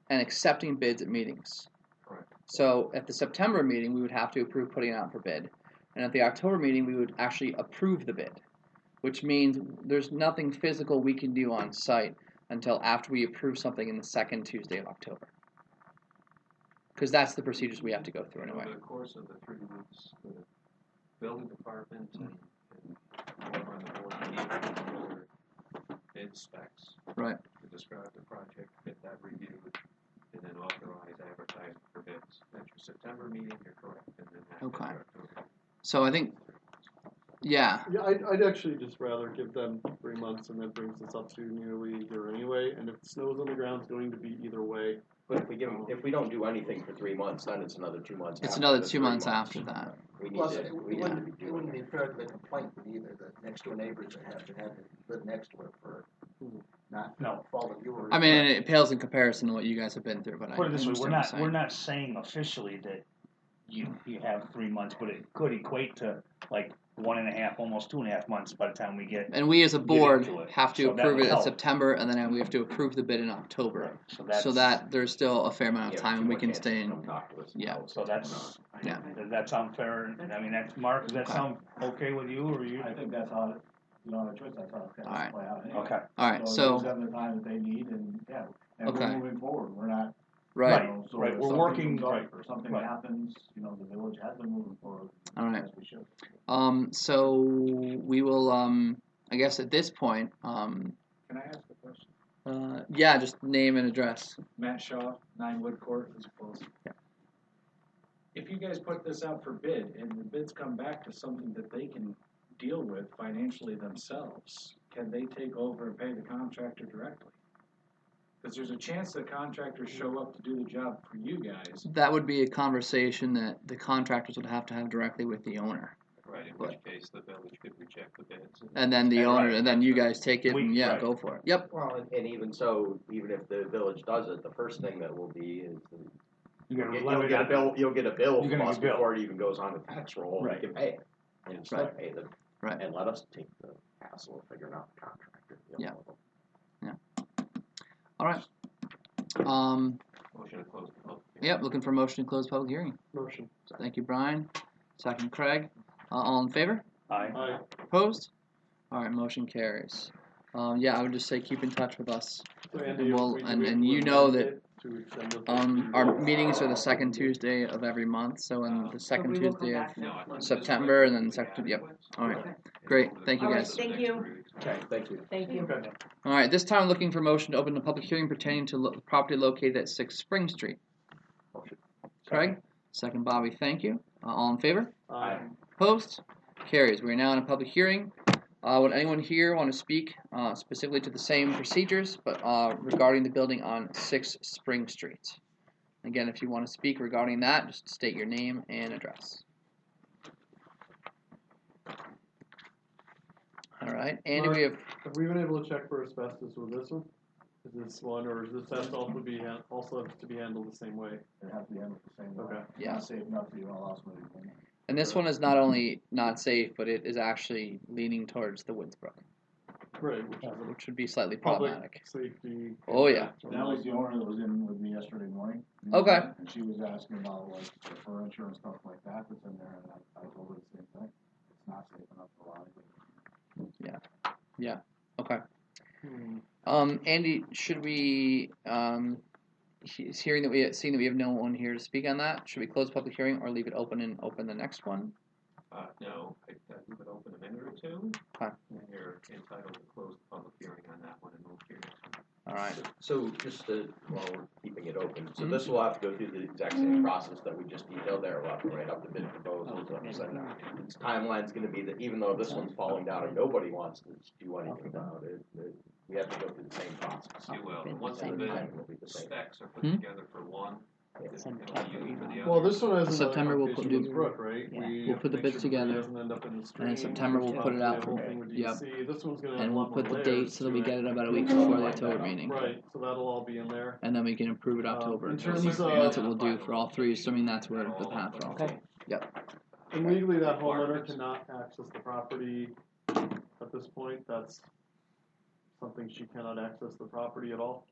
and accepting bids at meetings. Correct. So at the September meeting, we would have to approve putting it out for bid, and at the October meeting, we would actually approve the bid, which means there's nothing physical we can do on site until after we approve something in the second Tuesday of October. Because that's the procedures we have to go through anyway. Over the course of the 3 weeks, the building department and whoever on the board gave together bid specs Right. to describe the project, get that reviewed, and then authorize advertising for bids. At your September meeting, you're correct. And then Okay. So I think, yeah. Yeah, I'd actually just rather give them 3 months, and that brings us up to nearly a year anyway. And if snow's on the ground, it's going to be either way. But if we don't do anything for 3 months, then it's another 2 months. It's after another the 2 3 months after that. We need Plus, to. it wouldn't be fair to the complaint with either the next door neighbors that have to live next to it for not fault of yours. I mean, it pales in comparison to what you guys have been through. But Put it this way, understand what you're saying. we're not saying officially that you have 3 months, but it could equate to like 1.5, almost 2.5 months by the time we get. And we as a board have to So that approve would it in help. September, and then we have to approve the bid in October. Right. So that there's still a fair amount of time, and we can chances stay in. they'll talk to us. Yeah. So that's, Yeah. does that sound fair? I mean, that's, Mark, does that sound okay with you, or you? I think that's how, you don't have a choice, that's how it's All right. gonna play out anyway. Okay. All right, So so- they have the time that they need, and and Okay. we're moving forward, we're not. Right. So Right, if we're something working- comes up right, Or something right. happens, the village has been moving forward. All right. As we should. So we will, I guess at this point, Can I ask a question? Yeah, just name and address. Matt Shaw, 9 Wood Court, Hoosick Falls. Yeah. If you guys put this out for bid and the bids come back to something that they can deal with financially themselves, can they take over and pay the contractor directly? Because there's a chance that contractors show up to do the job for you guys. That would be a conversation that the contractors would have to have directly with the owner. Right, in which case the village could reject the bids. And then the owner, and then you guys take it and Right. go for it. Yep. Well, and even so, even if the village does it, the first thing that will be is you'll get a bill. You'll get a bill from us before it even goes on the tax roll. Right. You can pay it, and still pay them, Right. and let us take the hassle of figuring out the contractor. Yeah. All right. Motion to close the public hearing. Yep. Looking for a motion to close public hearing. Motion. Thank you, Brian. Second, Craig. All in favor? Aye. Opposed? All right. Motion carries. Yeah, I would just say keep in touch with us, So Andy, and we'll, we- and we you know amend that it to extend the- our meetings are the second Tuesday of every month. So in the second we will come Tuesday back of next month. September, and then second. Yep. All right. Great. Thank you, All right, guys. thank you. Okay, thank you. Thank you. Okay. All right, this time looking for a motion to open the public hearing pertaining to property located at 6 Spring Street. Craig, second Bobby, thank you. All in favor? Aye. Opposed? Carries. We are now in a public hearing. Would anyone here want to speak specifically to the same procedures, but regarding the building on 6 Spring Street? Again, if you want to speak regarding that, just state your name and address. All right, Andy, Mark, we have. Have we been able to check for asbestos with this one? Is this one, or is this test also have to be handled the same way? They have to be handled the same way. Okay. Yeah. Not safe enough for you all else moving in. And this one is not only not safe, but it is actually leaning towards the Woodsbrook, Right. which would be slightly Public problematic. safety. Oh yeah. That was the owner that was in with me yesterday morning. Okay. And she was asking about like the furniture and stuff like that that's in there, and I told her the same thing. It's not safe enough to allow anybody. Yeah. Yeah. Okay. Hmm. Andy, should we seeing that we have no one here to speak on that, should we close the public hearing or leave it open and open the next one? No, I leave it open a minute or two. Okay. And you're entitled to close the public hearing on that one and move to your next one. All right. So just while we're keeping it open, so Mhm. this will have to go through the exact same process that we just detailed there. We'll have to write up the bid proposals and send out. Its timeline's gonna be that even though this one's falling down and nobody wants to do anything about it, we have to go through the same process. You will. Once the And bid timing will be the same. specs are put Hmm? together for one, it'll be used for the other. Well, this one has another September we'll application do- with Brooke, right? yeah. We We'll have put to the make bids sure debris together, doesn't end up in the stream. and in September we'll put it out Probably for the whole thing with yep. DEC. This one's gonna have And a we'll lot put more the date layers so that we to get it. it about a week before the October meeting. Right, so that'll all be in there. And then we can approve it October. In terms and that's what of, we'll do for all three, assuming that's where the path falls. Okay. Yep. and legally, that homeowner cannot access the property at this point. That's something she cannot access the property at all.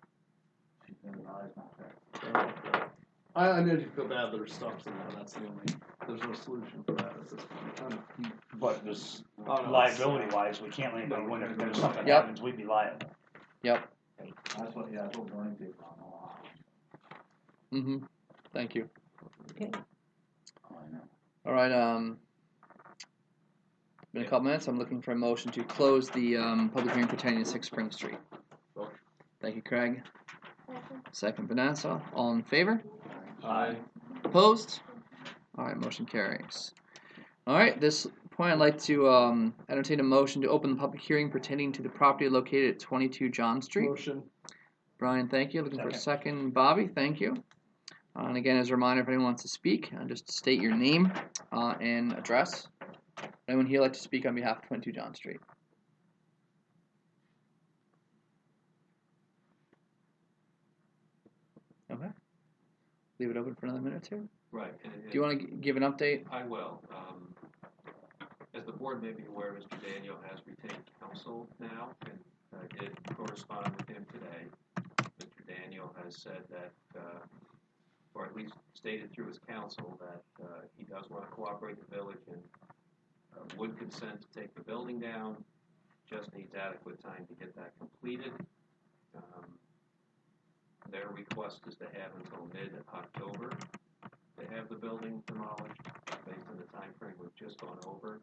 She's in the eyes, not there. I know you feel bad there's stuff in there. That's the only. There's no solution for that at this point. But this Oh, no, liability wise, we can't let anybody win it. If there's something Yep. happens, we'd be liable. Yep. That's what warning tape on all. Mhm. Thank you. Oh, I know. All right. Been a couple minutes. I'm looking for a motion to close the public hearing pertaining to 6 Spring Street. Thank you, Craig. Second, Vanessa. All in favor? Aye. Opposed? All right, motion carries. All right, at this point, I'd like to entertain a motion to open the public hearing pertaining to the property located at 22 John Street. Motion. Brian, thank you. Looking for a second. Bobby, thank you. And again, as a reminder, if anyone wants to speak, just state your name and address. Anyone here like to speak on behalf of 22 John Street? Okay. Leave it open for another minute or two. Right. Do you want to give an update? I will. As the board may be aware, Mr. Daniel has retained counsel now, and I did correspond with him today. Mr. Daniel has said that, or at least stated through his counsel, that he does want to cooperate with the village and would consent to take the building down, just needs adequate time to get that completed. Their request is to have until mid-October to have the building demolished, based on the time frame we've just gone over.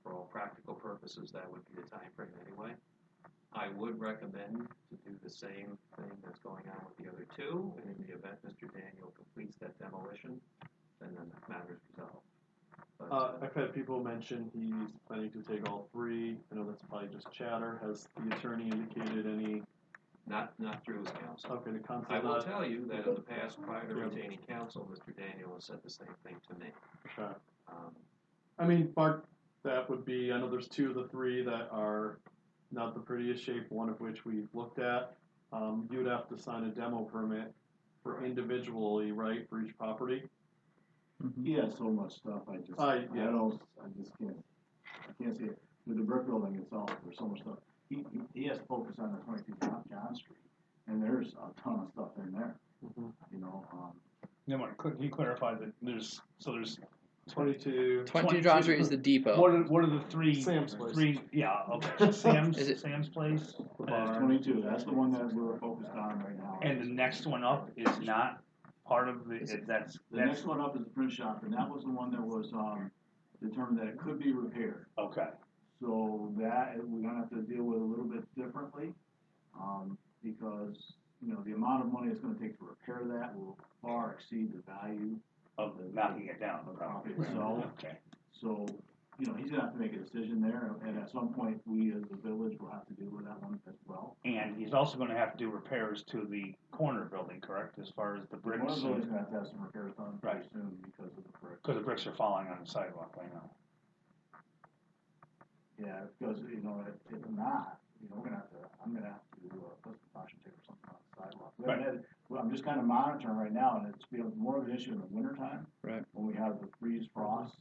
For all practical purposes, that would be the time frame anyway. I would recommend to do the same thing that's going on with the other two, and in the event Mr. Daniel completes that demolition, then the matter's resolved. I've had people mention he's planning to take all three. I know that's probably just chatter. Has the attorney indicated any? Not through his counsel. Okay, the counsel. I will tell you that in the past, prior to retaining counsel, Mr. Daniel has said the same thing to me. Okay. I mean, Mark, that would be, I know there's two of the three that are not the prettiest shape, one of which we've looked at. You would have to sign a demo permit for individually, right, for each property? He has so much stuff, I just can't see it. With the brick building itself, there's so much stuff. He has to focus on the 22 John Street, and there's a ton of stuff in there. You know, Could he clarify that there's 22 John Street is the depot. What are the three? Sam's Place. Okay. Sam's. Is it Sam's Place? 22. That's the one that we're focused on right now. And the next one up is not part of the. That's the next one up is the print shop, and that was the one that was determined that it could be repaired. Okay. So that we're gonna have to deal with a little bit differently, because the amount of money it's gonna take to repair that will far exceed the value of the knocking it down. The property itself. Okay. So he's gonna have to make a decision there, and at some point we as the village will have to deal with that one as well. And he's also going to have to do repairs to the corner building, correct? As far as the bricks. The corner building's gonna have to have some repairs done pretty soon because of the bricks. Because the bricks are falling on the sidewalk right now. Yeah, because if not, we're gonna have to. I'm gonna have to put some caution tape or something on the sidewalk. I'm just kind of monitoring right now, and it's becoming more of an issue in the wintertime. Right. When we have the freeze frost,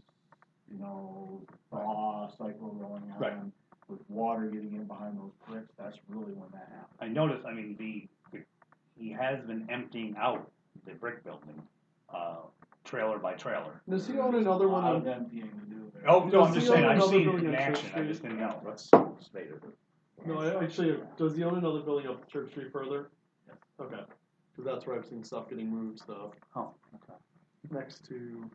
thaw cycle going on, with water getting in behind those bricks, that's really when that happens. I noticed. I mean, he has been emptying out the brick building, trailer by trailer. Does he own another one? A lot of emptying to do there. Oh no, I'm just saying. I've seen it building in on Church action. I Street? just didn't know. That's stated. No, actually, does he own another building up Church Street further? Yes. Okay. Because that's where I've seen stuff getting moved, stuff. Oh, okay. Next to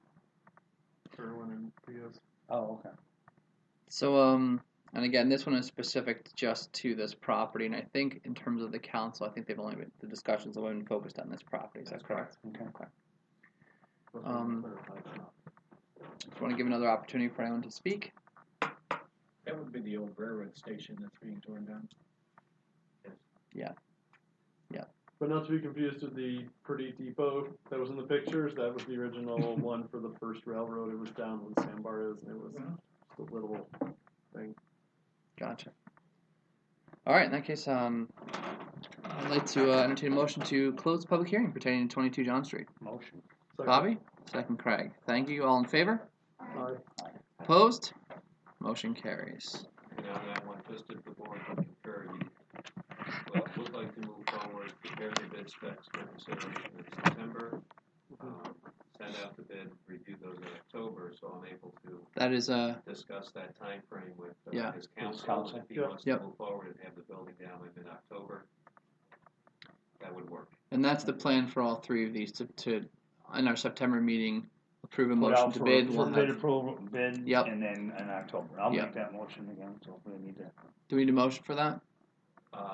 Irwin and Leah's. Oh, okay. So, and again, this one is specific just to this property, and I think in terms of the council, I think they've only been, the discussions have only been focused on this property. Is that correct? Okay. Just want to give another opportunity for anyone to speak. That would be the old railroad station that's being torn down. Yeah. But not to be confused with the pretty depot that was in the pictures. That was the original one for the first railroad. It was down where the sandbar is, and it was just a little thing. Gotcha. All right. In that case, I'd like to entertain a motion to close the public hearing pertaining to 22 John Street. Motion. Second. Bobby, second Craig. Thank you. All in favor? Aye. Opposed? Motion carries. And on that one, just if the board would concur, would like to move forward, prepare the bid specs for consideration in September, send out the bid, review those in October, so I'm able to discuss that time frame with his council. If he wants to move forward and have the building down in mid-October, that would work. And that's the plan for all three of these to in our September meeting, approve a motion to bid. We'll bid approval, bid, Yep. and then in October. I'll make that motion again, so if we need to. Do we need a motion for that?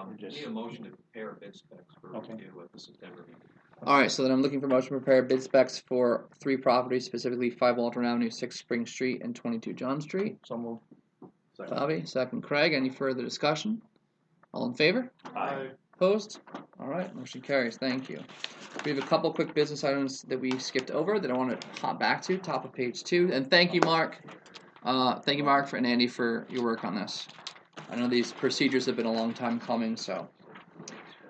We need a motion to prepare bid specs for review at the September meeting. All right, so then I'm looking for motion to prepare bid specs for 3 properties, specifically 5 Walton Avenue, 6 Spring Street, and 22 John Street. So moved. Second. Bobby, second Craig. Any further discussion? All in favor? Aye. Opposed? All right, motion carries. Thank you. We have a couple quick business items that we skipped over that I want to hop back to, top of page 2. And thank you, Mark. Thank you, Mark, and Andy for your work on this. I know these procedures have been a long time coming, so.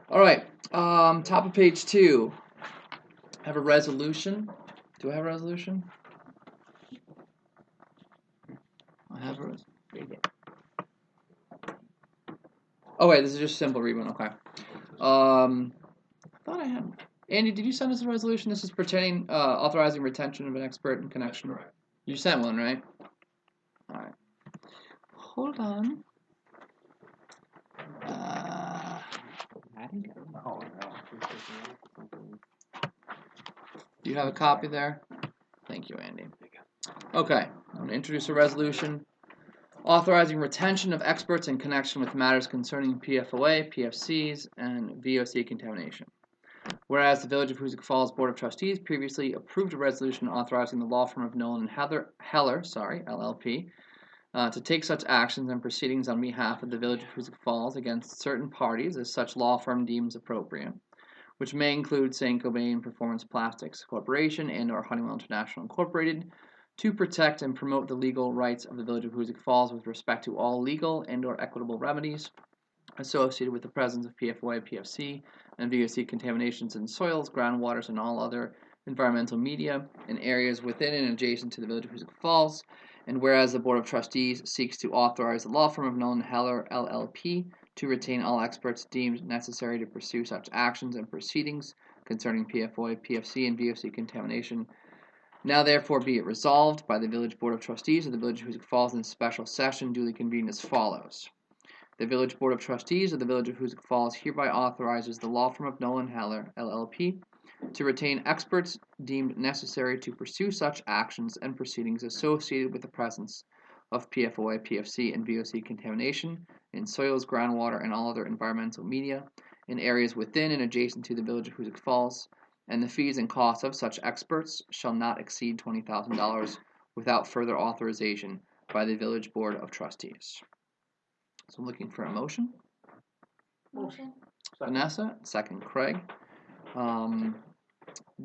All right, top of page 2. I have a resolution. Do I have a resolution? I have a resolution. Oh wait, this is just simple read one. Okay. I thought I had. Andy, did you send us a resolution? This is pertaining authorizing retention of an expert in connection. That's correct. You sent one, right? All right. Hold on. Oh, no. Do you have a copy there? Thank you, Andy. Okay, I'm going to introduce a resolution Authorizing retention of experts in connection with matters concerning PFOA, PFCs, and VOC contamination. Whereas the Village of Hoosick Falls Board of Trustees previously approved a resolution authorizing the law firm of Nolan and Heller, LLP, to take such actions and proceedings on behalf of the Village of Hoosick Falls against certain parties as such law firm deems appropriate, which may include St. Cobain Performance Plastics Corporation and/or Honeywell International Incorporated, to protect and promote the legal rights of the Village of Hoosick Falls with respect to all legal and/or equitable remedies associated with the presence of PFOA, PFC, and VOC contaminations in soils, groundwaters, and all other environmental media in areas within and adjacent to the Village of Hoosick Falls. And whereas the Board of Trustees seeks to authorize the law firm of Nolan Heller LLP to retain all experts deemed necessary to pursue such actions and proceedings concerning PFOA, PFC, and VOC contamination. Now therefore be it resolved by the Village Board of Trustees of the Village of Hoosick Falls in special session duly convened as follows. The Village Board of Trustees of the Village of Hoosick Falls hereby authorizes the law firm of Nolan Heller, LLP, to retain experts deemed necessary to pursue such actions and proceedings associated with the presence of PFOA, PFC, and VOC contamination in soils, groundwater, and all other environmental media in areas within and adjacent to the Village of Hoosick Falls, and the fees and costs of such experts shall not exceed $20,000 without further authorization by the Village Board of Trustees. So I'm looking for a motion. Motion. Vanessa, second Craig.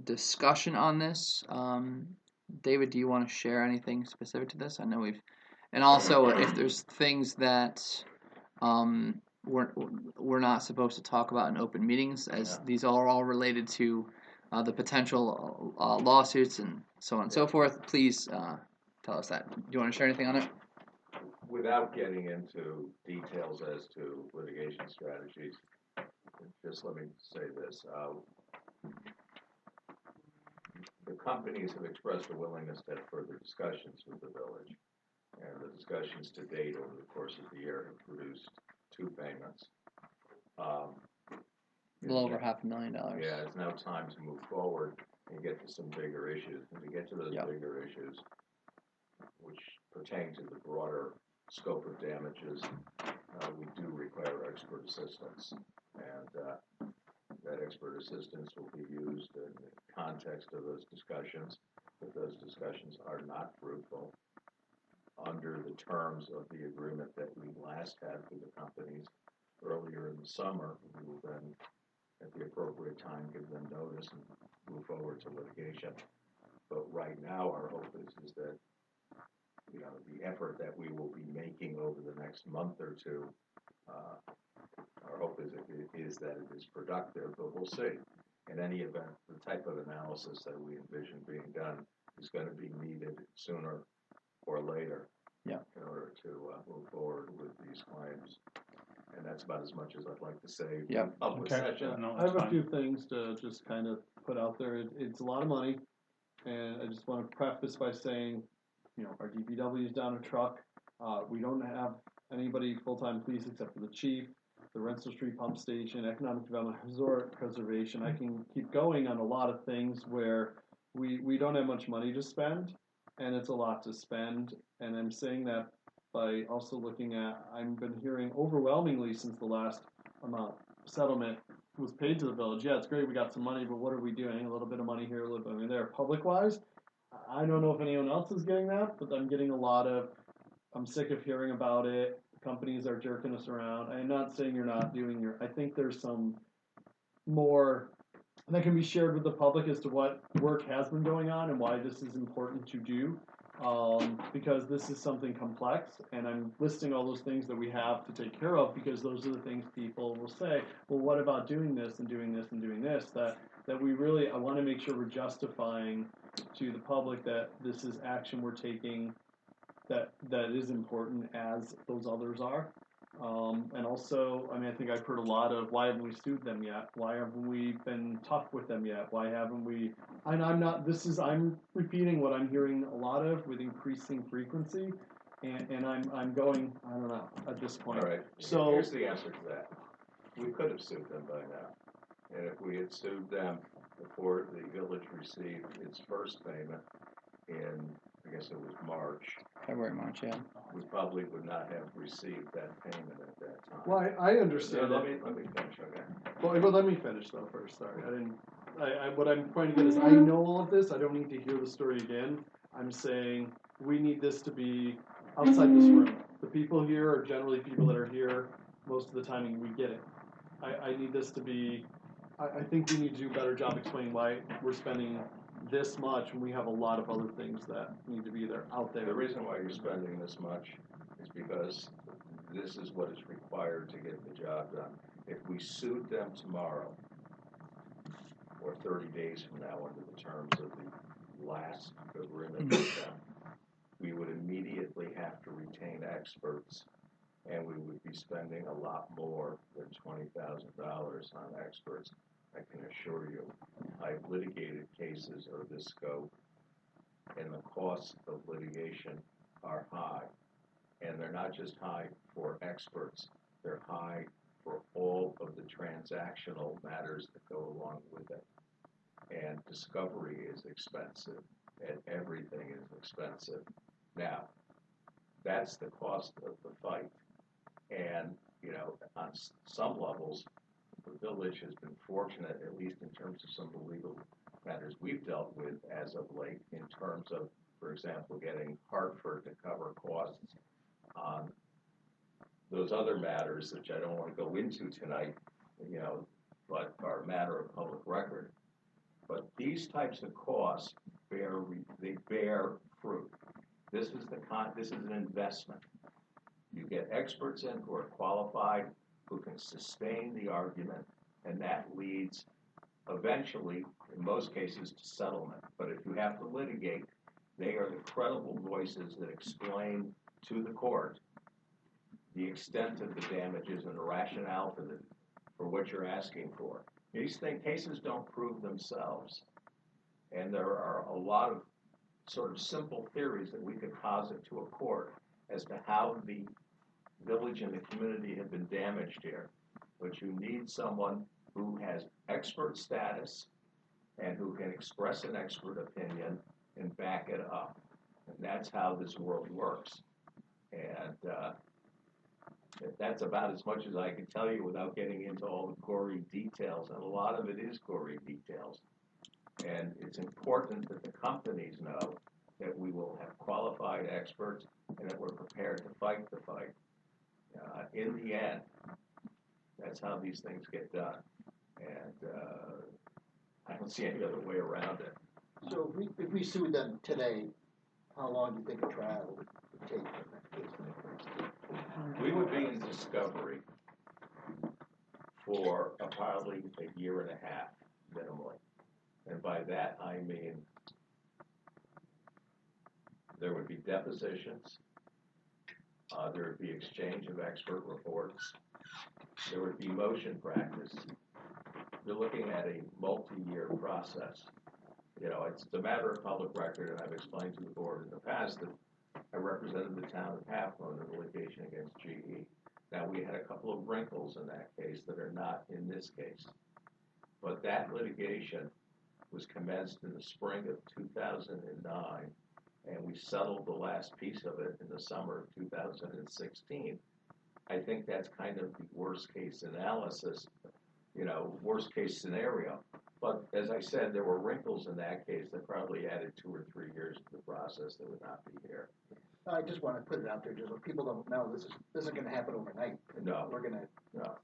Discussion on this. David, do you want to share anything specific to this? I know we've, and also if there's things that we're not supposed to talk about in open meetings, as these are all related to the potential lawsuits and so on and so forth. Please tell us that. Do you want to share anything on it? Without getting into details as to litigation strategies, just let me say this. The companies have expressed a willingness to have further discussions with the village, and the discussions to date over the course of the year have produced 2 payments. A little over $500,000. Yeah, it's now time to move forward and get to some bigger issues. And to get to those bigger issues, which pertain to the broader scope of damages, we do require expert assistance. And that expert assistance will be used in the context of those discussions, but those discussions are not fruitful. Under the terms of the agreement that we last had with the companies earlier in the summer, we will then, at the appropriate time, give them notice and move forward to litigation. But right now, our hope is that the effort that we will be making over the next month or two, our hope is that it is productive, but we'll see. In any event, the type of analysis that we envision being done is going to be needed sooner or later in order to move forward with these claims. And that's about as much as I'd like to say in public session. I have a few things to just kind of put out there. It's a lot of money, and I just want to preface by saying, our DPW is down a truck. We don't have anybody full-time police except for the chief, the Rensselaer Street Pump Station, Economic Development, Resort Preservation. I can keep going on a lot of things where we don't have much money to spend, and it's a lot to spend. And I'm saying that by also looking at, I've been hearing overwhelmingly since the last settlement was paid to the village. Yeah, it's great, we got some money, but what are we doing? A little bit of money here, a little bit of money there. Public-wise, I don't know if anyone else is getting that, but I'm getting a lot of, I'm sick of hearing about it. Companies are jerking us around. I'm not saying you're not doing I think there's some more that can be shared with the public as to what work has been going on and why this is important to do. Because this is something complex, and I'm listing all those things that we have to take care of, because those are the things people will say, well, what about doing this and doing this and doing this, that we really, I want to make sure we're justifying to the public that this is action we're taking that is important as those others are. And also, I think I've heard a lot of, why haven't we sued them yet? Why haven't we been tough with them yet? Why haven't we, and I'm repeating what I'm hearing a lot of with increasing frequency, and I'm going, I don't know, at this point. All right, so here's the answer to that. We could have sued them by now. And if we had sued them before the village received its first payment in I guess it was March, February, March, yeah. we probably would not have received that payment at that time. Well, I understand. Let me finish, okay? Well, but let me finish though first. Sorry, I didn't. What I'm trying to get is I know all of this. I don't need to hear the story again. I'm saying we need this to be outside this room. The people here are generally people that are here most of the time, and we get it. I need this to be. I think we need to do a better job explaining why we're spending this much when we have a lot of other things that need to be there out there. The reason why you're spending this much is because this is what is required to get the job done. If we sued them tomorrow, or 30 days from now, under the terms of the last agreement with them, we would immediately have to retain experts, and we would be spending a lot more than $20,000 on experts. I can assure you, I've litigated cases of this scope, and the costs of litigation are high. And they're not just high for experts, they're high for all of the transactional matters that go along with it. And discovery is expensive, and everything is expensive. Now, that's the cost of the fight. And, you know, on some levels, the village has been fortunate, at least in terms of some of the legal matters we've dealt with as of late, in terms of, for example, getting Hartford to cover costs on those other matters, which I don't want to go into tonight, you know, but are a matter of public record. But these types of costs bear fruit. This is an investment. You get experts in who are qualified, who can sustain the argument, and that leads eventually, in most cases, to settlement. But if you have to litigate, they are the credible voices that explain to the court the extent of the damages and the rationale for what you're asking for. These cases don't prove themselves, and there are a lot of sort of simple theories that we could posit to a court as to how the village and the community have been damaged here. But you need someone who has expert status and who can express an expert opinion and back it up. And that's how this world works. And that's about as much as I can tell you without getting into all the gory details. And a lot of it is gory details. And it's important that the companies know that we will have qualified experts and that we're prepared to fight the fight. In the end, that's how these things get done. And I don't see any other way around it. So if we sued them today, how long do you think a trial would take from that case? We would be in discovery for probably a year and a half, minimally. And by that, I mean there would be depositions, there would be exchange of expert reports, there would be motion practice. You're looking at a multi-year process. You know, it's a matter of public record, and I've explained to the board in the past that I represented the town of Half Moon in the litigation against GE. Now, we had a couple of wrinkles in that case that are not in this case. But that litigation was commenced in the spring of 2009, and we settled the last piece of it in the summer of 2016. I think that's kind of the worst case analysis, you know, worst case scenario. But as I said, there were wrinkles in that case that probably added 2 or 3 years to the process that would not be here. I just want to put it out there, just so people don't know this isn't going to happen overnight. No. We're going to. No.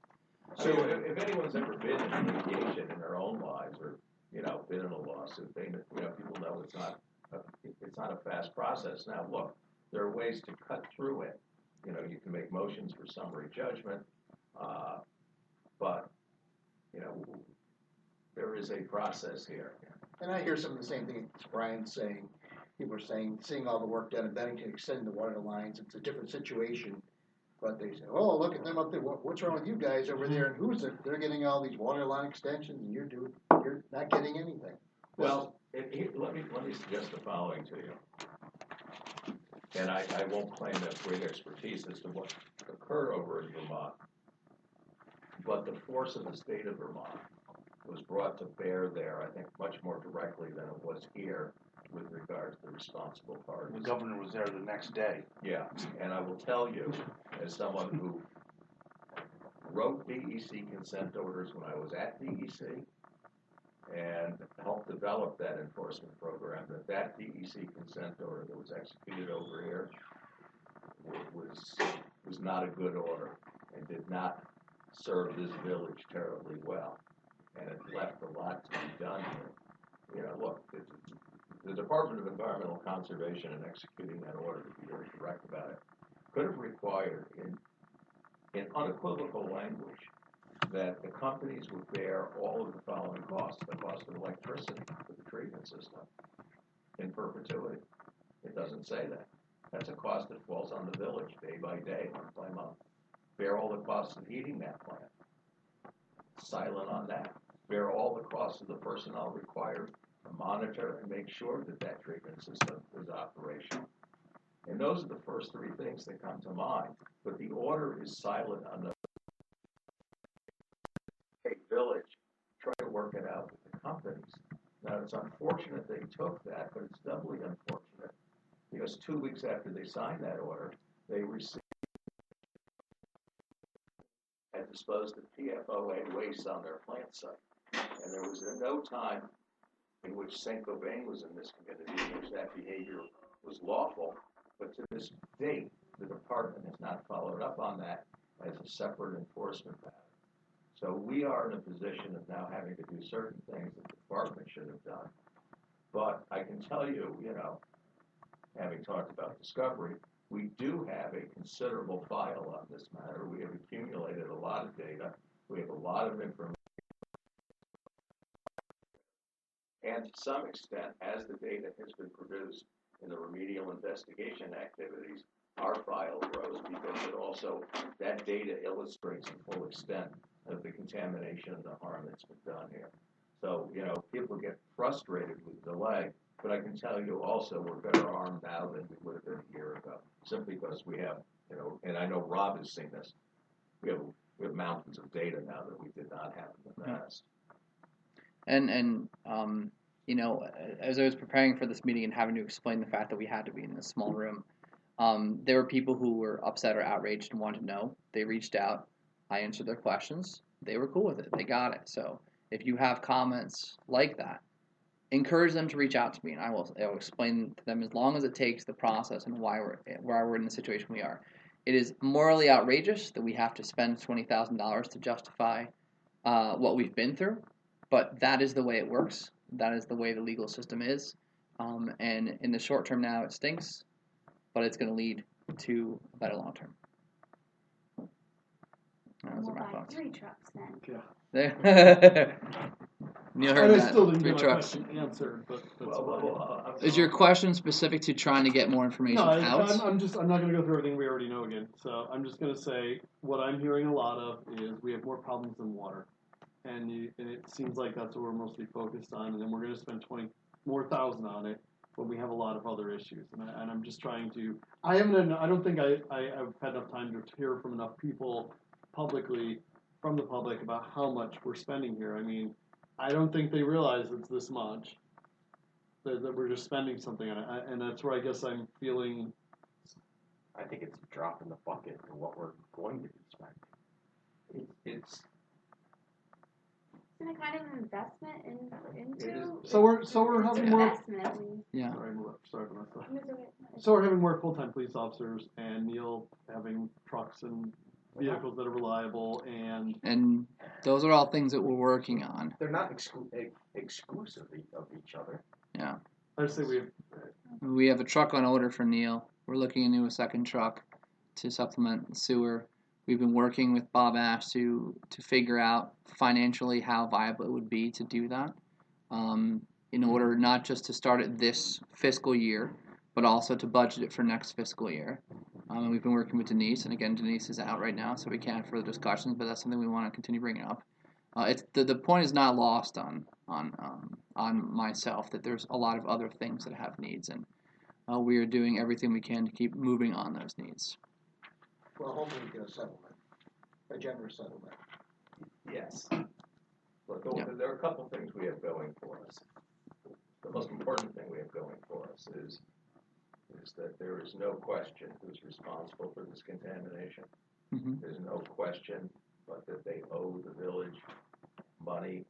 So I mean, if anyone's ever been in litigation in their own lives, or been in a lawsuit, they people know it's not a fast process. Now, look, there are ways to cut through it. You can make motions for summary judgment, but there is a process here. And I hear some of the same things Brian's saying. People are saying, seeing all the work done in Bennington, extending the water lines, it's a different situation. But they say, oh, look at them up there. What's wrong with you guys over there in Hoosick? They're getting all these water line extensions, and you're not getting anything. Well, let me suggest the following to you. And I won't claim that great expertise as to what occurred over in Vermont. But the force of the state of Vermont was brought to bear there, I think, much more directly than it was here, with regard to the responsible parties. The governor was there the next day. Yeah, and I will tell you, as someone who wrote DEC consent orders when I was at DEC and helped develop that enforcement program, that DEC consent order that was executed over here was not a good order and did not serve this village terribly well. And it left a lot to be done here. You know, look, the Department of Environmental Conservation in executing that order, to be very direct about it, could have required in unequivocal language that the companies would bear all of the following costs: the cost of electricity for the treatment system in perpetuity. It doesn't say that. That's a cost that falls on the village day by day, month by month. Bear all the costs of heating that plant. Silent on that. Bear all the costs of the personnel required to monitor and make sure that that treatment system is operational. And those are the first three things that come to mind. But the order is silent on the village. Try to work it out with the companies. Now, it's unfortunate they took that, but it's doubly unfortunate because 2 weeks after they signed that order, they received and disposed of PFOA waste on their plant site. And there was no time in which Saint-Gobain was in this community in which that behavior was lawful, but to this date, the department has not followed up on that as a separate enforcement matter. So we are in a position of now having to do certain things that the department should have done. But I can tell you, you know, having talked about discovery, we do have a considerable file on this matter. We have accumulated a lot of data. We have a lot of information. And to some extent, as the data has been produced in the remedial investigation activities, our file grows because it also, that data illustrates the full extent of the contamination and the harm that's been done here. So, you know, people get frustrated with delay, but I can tell you also we're better armed now than we would have been a year ago, simply because we have, you know, and I know Rob has seen this, we have mountains of data now that we did not have in the past. And you know, as I was preparing for this meeting and having to explain the fact that we had to be in this small room, there were people who were upset or outraged and wanted to know. They reached out. I answered their questions. They were cool with it. They got it. So if you have comments like that, encourage them to reach out to me, and I will explain to them as long as it takes the process and why we're in the situation we are. It is morally outrageous that we have to spend $20,000 to justify what we've been through, but that is the way it works. That is the way the legal system is. And in the short term now, it stinks, but it's going to lead to a better long term. Those are my thoughts. 3 trucks then. Yeah. Neil heard and that. I still didn't 3 get my trucks. question answered, but that's Is your question specific to trying to get more information out? I'm not going to go through everything we already know again. So I'm just going to say what I'm hearing a lot of is we have more problems than water. And it seems like that's what we're mostly focused on, and then we're going to spend $20,000 more on it, but we have a lot of other issues, and I'm just trying to. I don't think I've had enough time to hear from enough people publicly, from the public, about how much we're spending here. I mean, I don't think they realize it's this much, that we're just spending something on it, and that's where I guess I'm feeling. I think it's a drop in the bucket for what we're going to be spending. It's Isn't it kind of an investment into? So we're having more. Investment, at least. Yeah. Sorry for myself. It's okay. So we're having more full-time police officers, and Neil having trucks and vehicles that are reliable, and those are all things that we're working on. They're not exclusive of each other. Yeah. I say we have a truck on order for Neil. We're looking into a second truck to supplement sewer. We've been working with Bob Ash to figure out financially how viable it would be to do that, in order not just to start it this fiscal year, but also to budget it for next fiscal year. And we've been working with Denise, and again, Denise is out right now, so we can't have further discussions, but that's something we want to continue bringing up. It's the point is not lost on myself that there's a lot of other things that have needs, and we are doing everything we can to keep moving on those needs. Well, hopefully we get a settlement, a generous settlement. Yes. But there are a couple things we have going for us. The most important thing we have going for us is that there is no question who's responsible for this contamination. Mm-hmm. There's no question but that they owe the village money,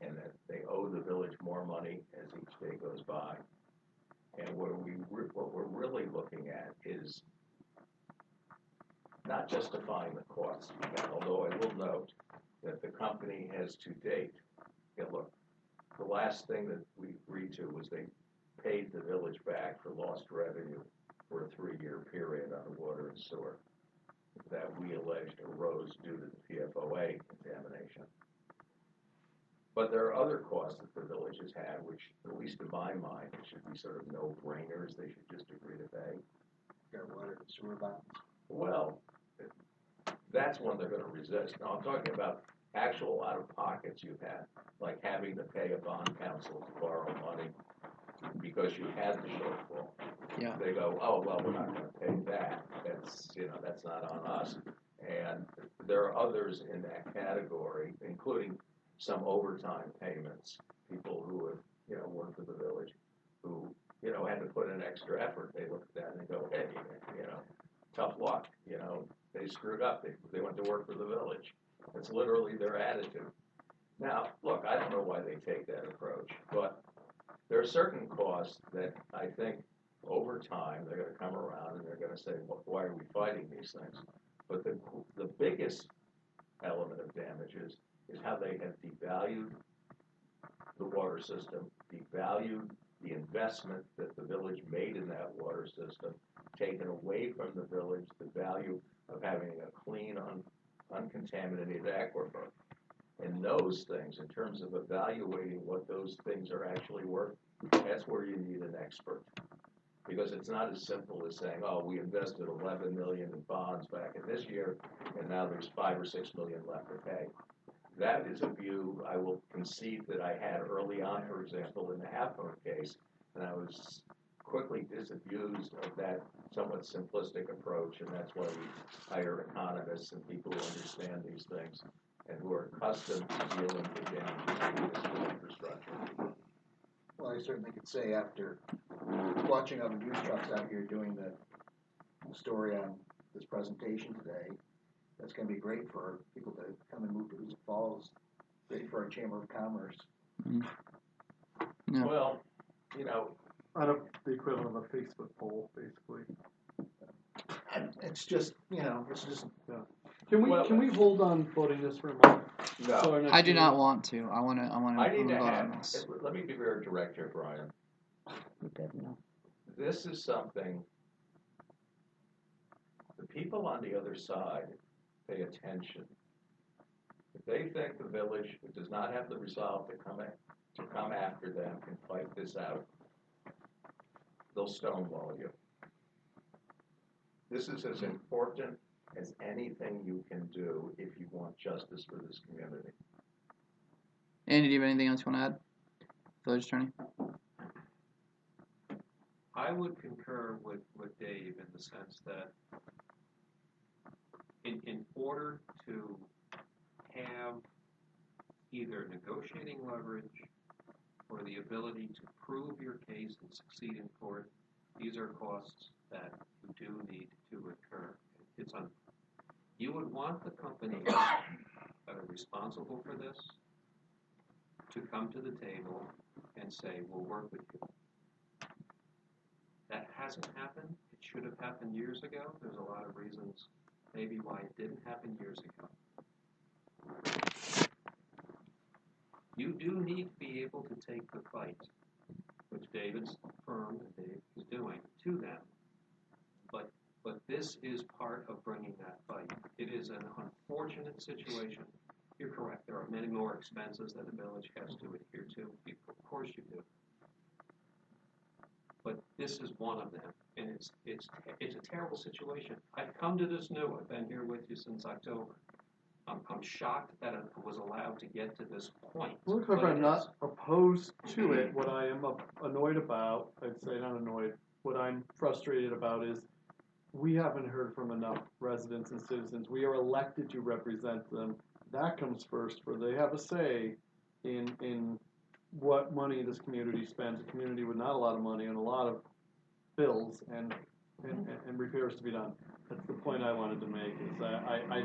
and that they owe the village more money as each day goes by. And what we're really looking at is not justifying the costs, although I will note that the company has to date, look, the last thing that we agreed to was they paid the village back for lost revenue for a 3-year period on the water and sewer that we alleged arose due to the PFOA contamination. But there are other costs that the village has had, which, at least in my mind, should be sort of no-brainers. They should just agree to pay. Got water and sewer bonds. Well, that's one they're going to resist. Now, I'm talking about actual out-of-pockets you've had, like having to pay a bond counsel to borrow money because you had the shortfall. Yeah. They go, oh, well, we're not going to pay that. That's not on us. And there are others in that category, including some overtime payments, people who have, worked for the village, who, had to put in extra effort. They look at that and they go, hey, tough luck, they screwed up. They went to work for the village. It's literally their attitude. Now, look, I don't know why they take that approach, but there are certain costs that I think over time they're going to come around and they're going to say, well, why are we fighting these things? But the biggest element of damages is how they have devalued the water system, devalued the investment that the village made in that water system, taken away from the village the value of having a clean, uncontaminated aquifer. And those things, in terms of evaluating what those things are actually worth, that's where you need an expert. Because it's not as simple as saying, oh, we invested $11 million in bonds back in this year, and now there's $5 or $6 million left to pay. That is a view I will concede that I had early on, for example, in the Half-Moon case, and I was quickly disabused of that somewhat simplistic approach, and that's why we hire economists and people who understand these things and who are accustomed to dealing with damages in municipal infrastructure. Well, I certainly could say after watching all the news trucks out here doing the story on this presentation today, that's going to be great for people to come and move to Hoosick Falls, great for our Chamber of Commerce. Mm-hmm. Yeah. Well, out of the equivalent of a Facebook poll, basically. It's just, it's just. Yeah. Can we hold on voting this for a moment? No. So I do not want to. I want to vote on this. Let me be very direct here, Brian. This is something the people on the other side pay attention. If they think the village does not have the resolve to come after them and fight this out, they'll stonewall you. This is as important as anything you can do if you want justice for this community. Andy, do you have anything else you want to add? Village Attorney? I would concur with Dave in the sense that in order to have either negotiating leverage or the ability to prove your case and succeed in court, these are costs that you do need to incur. You would want the companies that are responsible for this to come to the table and say, we'll work with you. That hasn't happened. It should have happened years ago. There's a lot of reasons maybe why it didn't happen years ago. You do need to be able to take the fight, which David's firm and Dave is doing, to them. But this is part of bringing that fight. It is an unfortunate situation. You're correct. There are many more expenses that the village has to adhere to. Of course you do. But this is one of them, and it's a terrible situation. I've come to this new. I've been here with you since October. I'm shocked that it was allowed to get to this point. Well, I'm not opposed to it. What I am annoyed about, I'd say not annoyed, what I'm frustrated about is we haven't heard from enough residents and citizens. We are elected to represent them. That comes first, for they have a say in what money this community spends, a community with not a lot of money and a lot of bills and repairs to be done. That's the point I wanted to make, is that I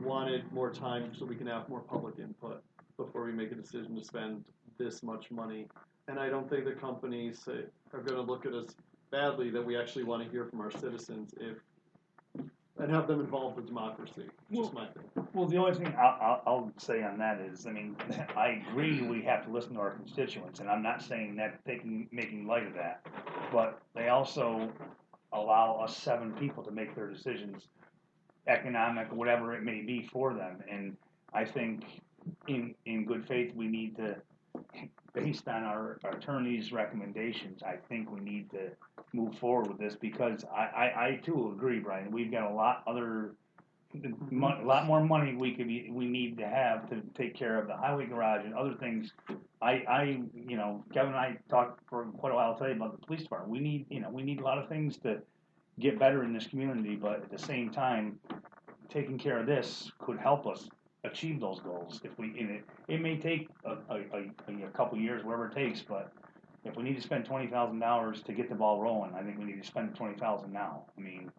wanted more time so we can have more public input before we make a decision to spend this much money. And I don't think the companies are gonna look at us badly, that we actually wanna hear from our citizens and have them involved with democracy, just my thing. Well, the only thing I'll say on that is, I mean, I agree we have to listen to our constituents, and I'm not saying that making light of that, but they also allow us 7 people to make their decisions, economic, whatever it may be for them, and I think in good faith, we need to, based on our attorney's recommendations, I think we need to move forward with this, because I too agree, Brian, we've got a lot more money we need to have to take care of the highway garage and other things. Kevin and I talked for quite a while today about the police department. We need a lot of things to get better in this community, but at the same time, taking care of this could help us achieve those goals. If it may take a couple years, whatever it takes, but if we need to spend $20,000 to get the ball rolling, I think we need to spend $20,000 now. I mean,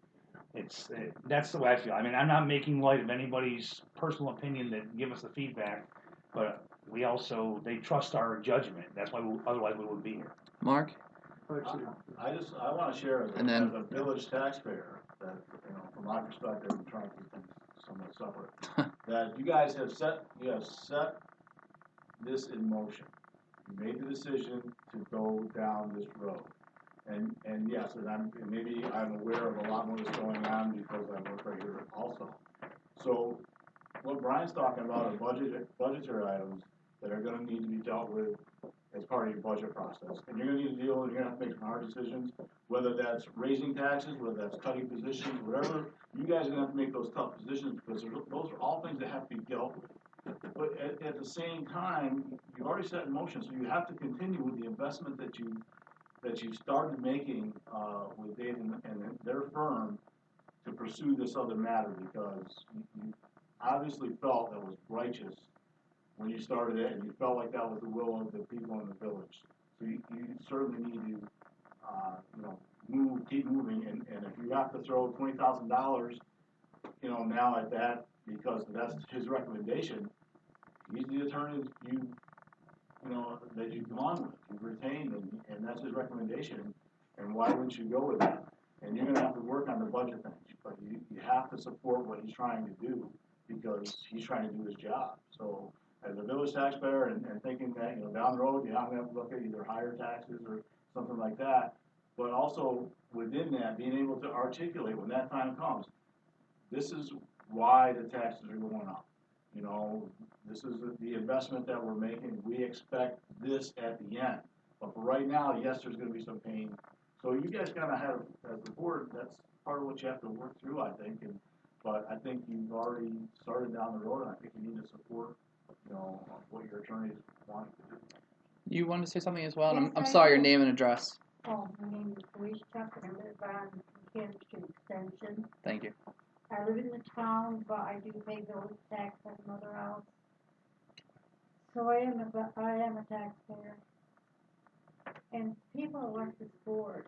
that's the way I feel. I mean, I'm not making light of anybody's personal opinion that give us the feedback, but they trust our judgment. That's why otherwise we wouldn't be here. Mark? I want to share as a village taxpayer that, from my perspective, I'm trying to keep things somewhat separate, that you guys have set this in motion. You made the decision to go down this road. And yes, and maybe I'm aware of a lot more that's going on because I work right here also. So what Brian's talking about are budgetary items that are going to need to be dealt with as part of your budget process. And you're going to need to you're going to have to make some hard decisions, whether that's raising taxes, whether that's cutting positions, whatever. You guys are going to have to make those tough decisions because those are all things that have to be dealt with. But at the same time, you've already set in motion, so you have to continue with the investment that you started making with Dave and their firm to pursue this other matter, because you obviously felt that was righteous when you started it, and you felt like that was the will of the people in the village. So you certainly need to keep moving, and if you have to throw $20,000 now at that because that's his recommendation, he's the attorney that you've gone with, you've retained, and that's his recommendation, and why wouldn't you go with that? And you're going to have to work on the budget things, but you have to support what he's trying to do, because he's trying to do his job. So as a village taxpayer and thinking that, down the road, you're not going to have to look at either higher taxes or something like that, but also within that, being able to articulate when that time comes, this is why the taxes are going up. This is the investment that we're making. We expect this at the end. But for right now, yes, there's going to be some pain. So you guys kind of have, as the board, that's part of what you have to work through, I think. But I think you've already started down the road, and I think you need to support, what your attorneys want to do. You wanted to say something as well? Yes, I'm I sorry, your do. name and address. Oh, my name is Louise Chuck, and I live on Kansas Street Extension. Thank you. I live in the town, but I do pay village tax at another house. So I am a taxpayer. And people elect this board.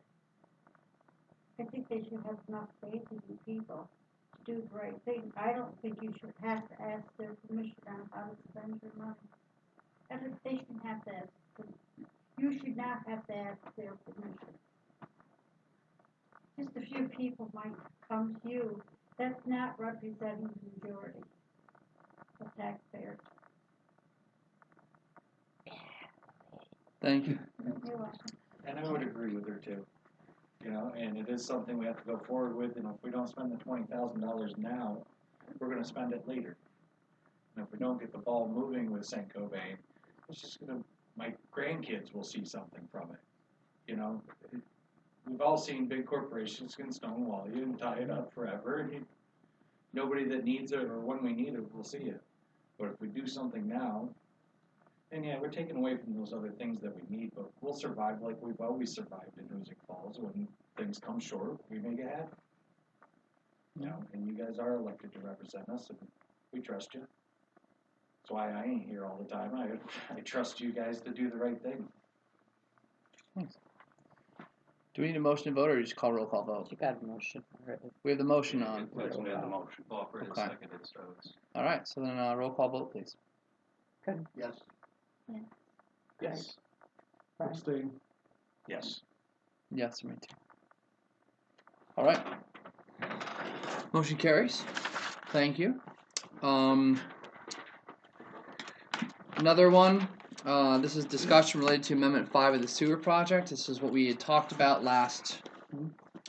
I think they should have enough faith in you people to do the right thing. I don't think you should have to ask their permission on how to spend your money. They shouldn't have to ask. You should not have to ask their permission. Just a few people might come to you. That's not representing the majority of taxpayers. Thank you. You're welcome. And I would agree with her too. And it is something we have to go forward with, and if we don't spend the $20,000 now, we're gonna spend it later. And if we don't get the ball moving with St. Cobain, it's just my grandkids will see something from it. We've all seen big corporations can stonewall you and tie it up forever, and nobody that needs it or when we need it will see it. But if we do something now, and yeah, we're taking away from those other things that we need, but we'll survive like we've always survived in Hoosick Falls. When things come short, we make it happen. And you guys are elected to represent us, and we trust you. That's why I ain't here all the time. I trust you guys to do the right thing. Thanks. Do we need a motion to vote or just call roll call vote? You got a motion. We have the motion on. Let's have the motion. Offered and Okay. seconded, so it's. All right, so then roll call vote, please. Good. Yes. Yes. Abstain. Yes. Yes, me too. All right. Motion carries. Thank you. Another one. This is discussion related to Amendment 5 of the sewer project. This is what we had talked about last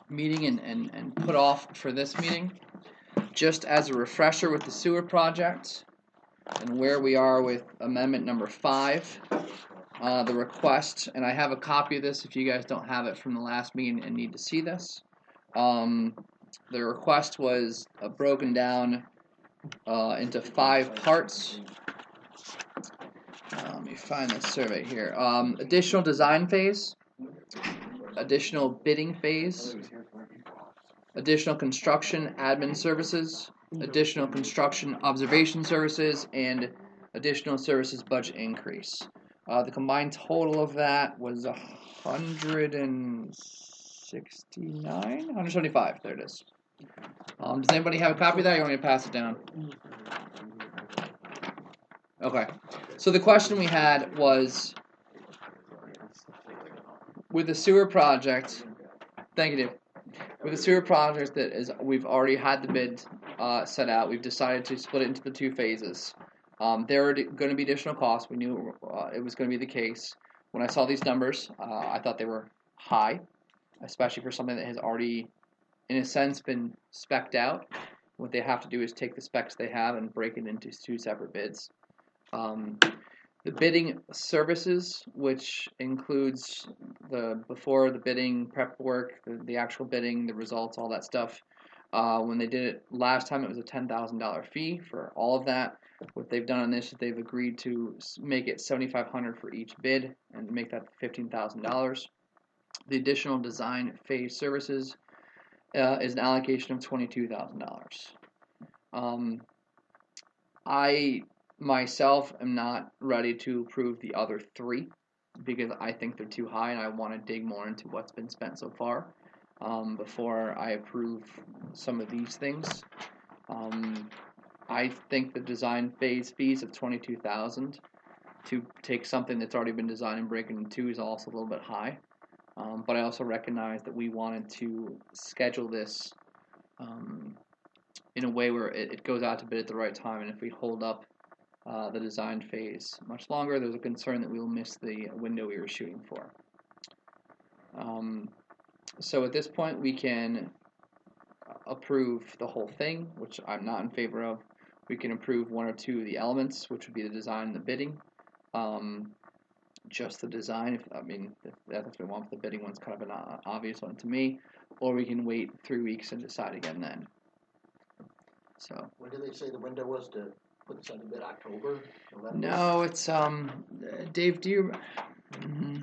meeting and put off for this meeting. Just as a refresher with the sewer project and where we are with Amendment number 5. The request, and I have a copy of this if you guys don't have it from the last meeting and need to see this. The request was broken down into 5 parts. Let me find the survey here. Additional design phase, additional bidding phase, additional construction admin services, additional construction observation services, and additional services budget increase. The combined total of that was 175. There it is. Does anybody have a copy of that? Or you want me to pass it down? Okay. So the question we had was, with the sewer project, thank you, Dave. With the sewer project that is, we've already had the bid set out. We've decided to split it into the 2 phases. There are going to be additional costs. We knew it was going to be the case. When I saw these numbers, I thought they were high, especially for something that has already, in a sense, been spec'd out. What they have to do is take the specs they have and break it into 2 separate bids. The bidding services, which includes before the bidding prep work, the actual bidding, the results, all that stuff. When they did it last time, it was a $10,000 fee for all of that. What they've done on this is they've agreed to make it $7,500 for each bid and make that $15,000. The additional design phase services is an allocation of $22,000. I myself am not ready to approve the other 3 because I think they're too high and I want to dig more into what's been spent so far before I approve some of these things. I think the design phase fees of $22,000 to take something that's already been designed and break it into 2 is also a little bit high. But I also recognize that we wanted to schedule this in a way where it goes out to bid at the right time, and if we hold up the design phase much longer, there's a concern that we will miss the window we were shooting for. So at this point, we can approve the whole thing, which I'm not in favor of. We can approve 1 or 2 of the elements, which would be the design and the bidding. Just the design, if that's what we want. The bidding one's kind of an obvious one to me. Or we can wait 3 weeks and decide again then. So. When did they say the window was to put this on the bid? October? November? No, it's Dave. Do you?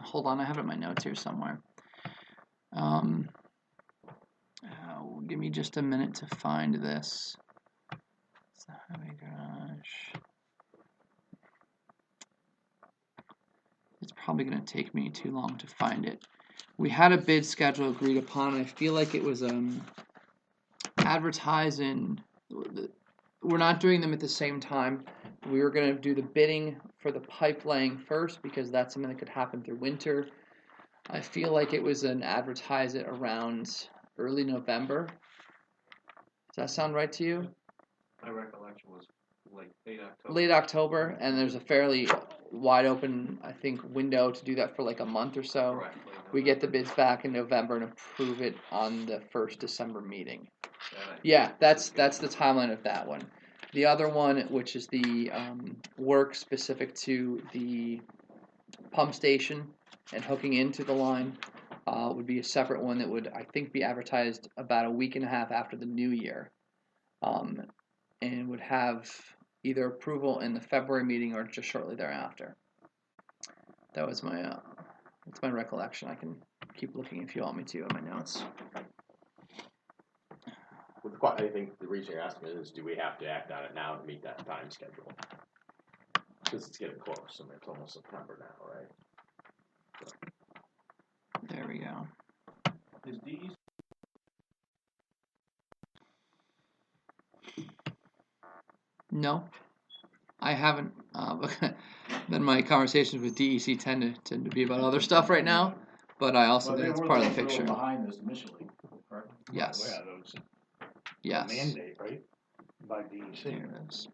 Hold on, I have it in my notes here somewhere. Give me just a minute to find this. It's the highway garage. It's probably going to take me too long to find it. We had a bid schedule agreed upon. I feel like it was advertised in. We're not doing them at the same time. We were going to do the bidding for the pipe laying first because that's something that could happen through winter. I feel like it was an advertise it around early November. Does that sound right to you? My recollection was late October. Late October, and there's a fairly wide open, I think, window to do that for like a month or so. Correct. We get the bids back in November and approve it on the first December meeting. Yeah, that's the timeline of that one. The other one, which is the work specific to the pump station and hooking into the line, would be a separate one that would, I think, be advertised about a week and a half after the new year, and would have either approval in the February meeting or just shortly thereafter. That was my that's my recollection. I can keep looking if you want me to in my notes. I think the reason you're asking is, do we have to act on it now to meet that time schedule? Because it's getting close. I mean, it's almost September now, right? There we go. Is DEC No, I haven't. Then my conversations with DEC tend to be about other stuff right now, but I also think it's part of the picture. behind this initially, correct? Yes. Yeah, those Yes. mandate, right? By DEC. There it is.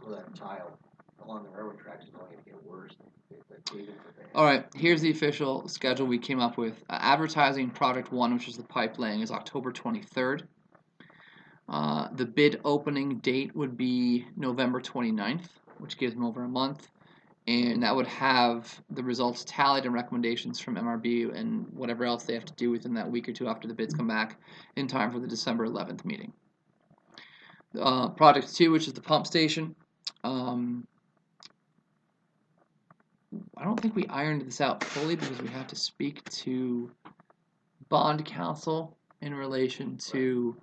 Well, that tile along the railroad tracks is only going to get worse. All right, here's the official schedule we came up with. Advertising Project 1, which is the pipe laying, is October 23rd. The bid opening date would be November 29th, which gives them over a month. And that would have the results tallied and recommendations from MRB and whatever else they have to do within that week or two after the bids come back in time for the December 11th meeting. Project 2, which is the pump station. I don't think we ironed this out fully because we have to speak to bond counsel in relation to.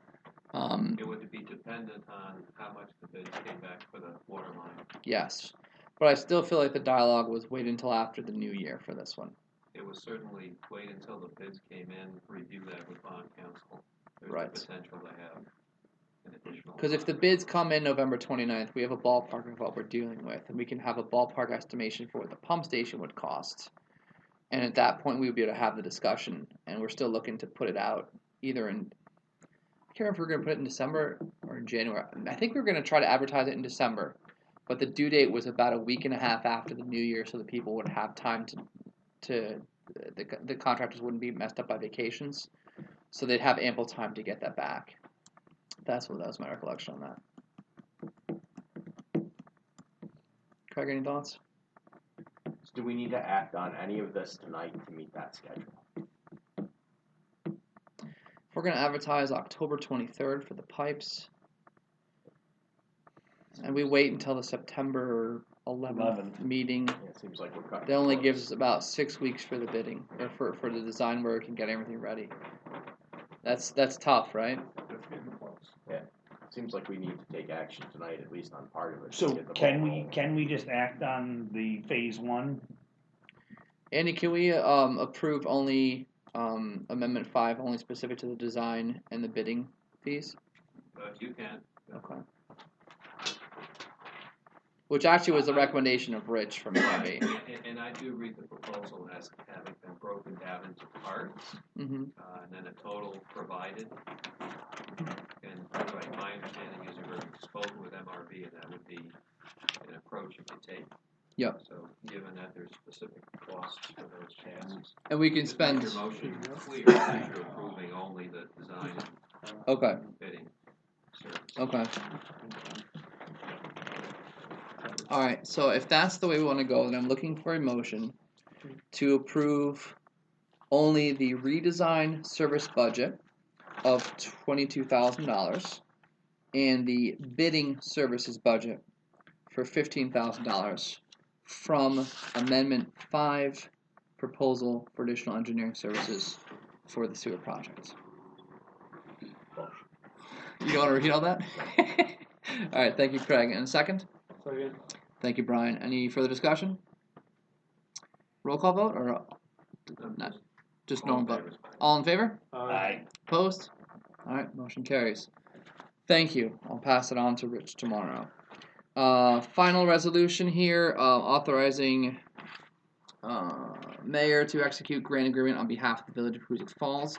It would be dependent on how much the bids came back for the water line. Yes, but I still feel like the dialogue was wait until after the new year for this one. It was certainly wait until the bids came in, review that with bond counsel. There's Right. the potential to have an additional. Because if the bids come in November 29th, we have a ballpark of what we're dealing with, and we can have a ballpark estimation for what the pump station would cost. And at that point, we would be able to have the discussion, and we're still looking to put it out either in. I can't remember if we're going to put it in December or in January. I think we're going to try to advertise it in December, but the due date was about a week and a half after the new year, so that people would have time to the contractors wouldn't be messed up by vacations, so they'd have ample time to get that back. That was my recollection on that. Craig, any thoughts? So do we need to act on any of this tonight to meet that schedule? If we're going to advertise October 23rd for the pipes, and we wait until the September 11th meeting, Yeah, it seems like we're cutting that only close. gives us about 6 weeks for the bidding, or for the design work and get everything ready. That's tough, right? That's getting close. Yeah. Seems like we need to take action tonight, at least on part of it. to So get the can ball we rolling. just act on the phase 1? Andy, can we approve only Amendment 5, only specific to the design and the bidding fees? You can. Okay. Which actually was a recommendation of Rich from MRB. And I do read the proposal as having been broken down into parts, Mhm. And then a total provided. And right, my understanding is you've already spoken with MRB, and that would be an approach you could take. Yep. So, given that there's specific costs for those tasks. And we can just spend. make your motion clear that you're approving only the design Okay. and bidding service. Okay. All right. So if that's the way we want to go, then I'm looking for a motion to approve only the redesign service budget of $22,000 and the bidding services budget for $15,000 from Amendment 5 proposal for additional engineering services for the sewer project. You don't want to repeat all that? All right, thank you, Craig. And a second? Second. Thank you, Brian. Any further discussion? Roll call vote or not? Just normal vote. All in favor? Aye. Opposed? All right, motion carries. Thank you. I'll pass it on to Rich tomorrow. Final resolution here, authorizing mayor to execute grant agreement on behalf of the village of Hoosick Falls.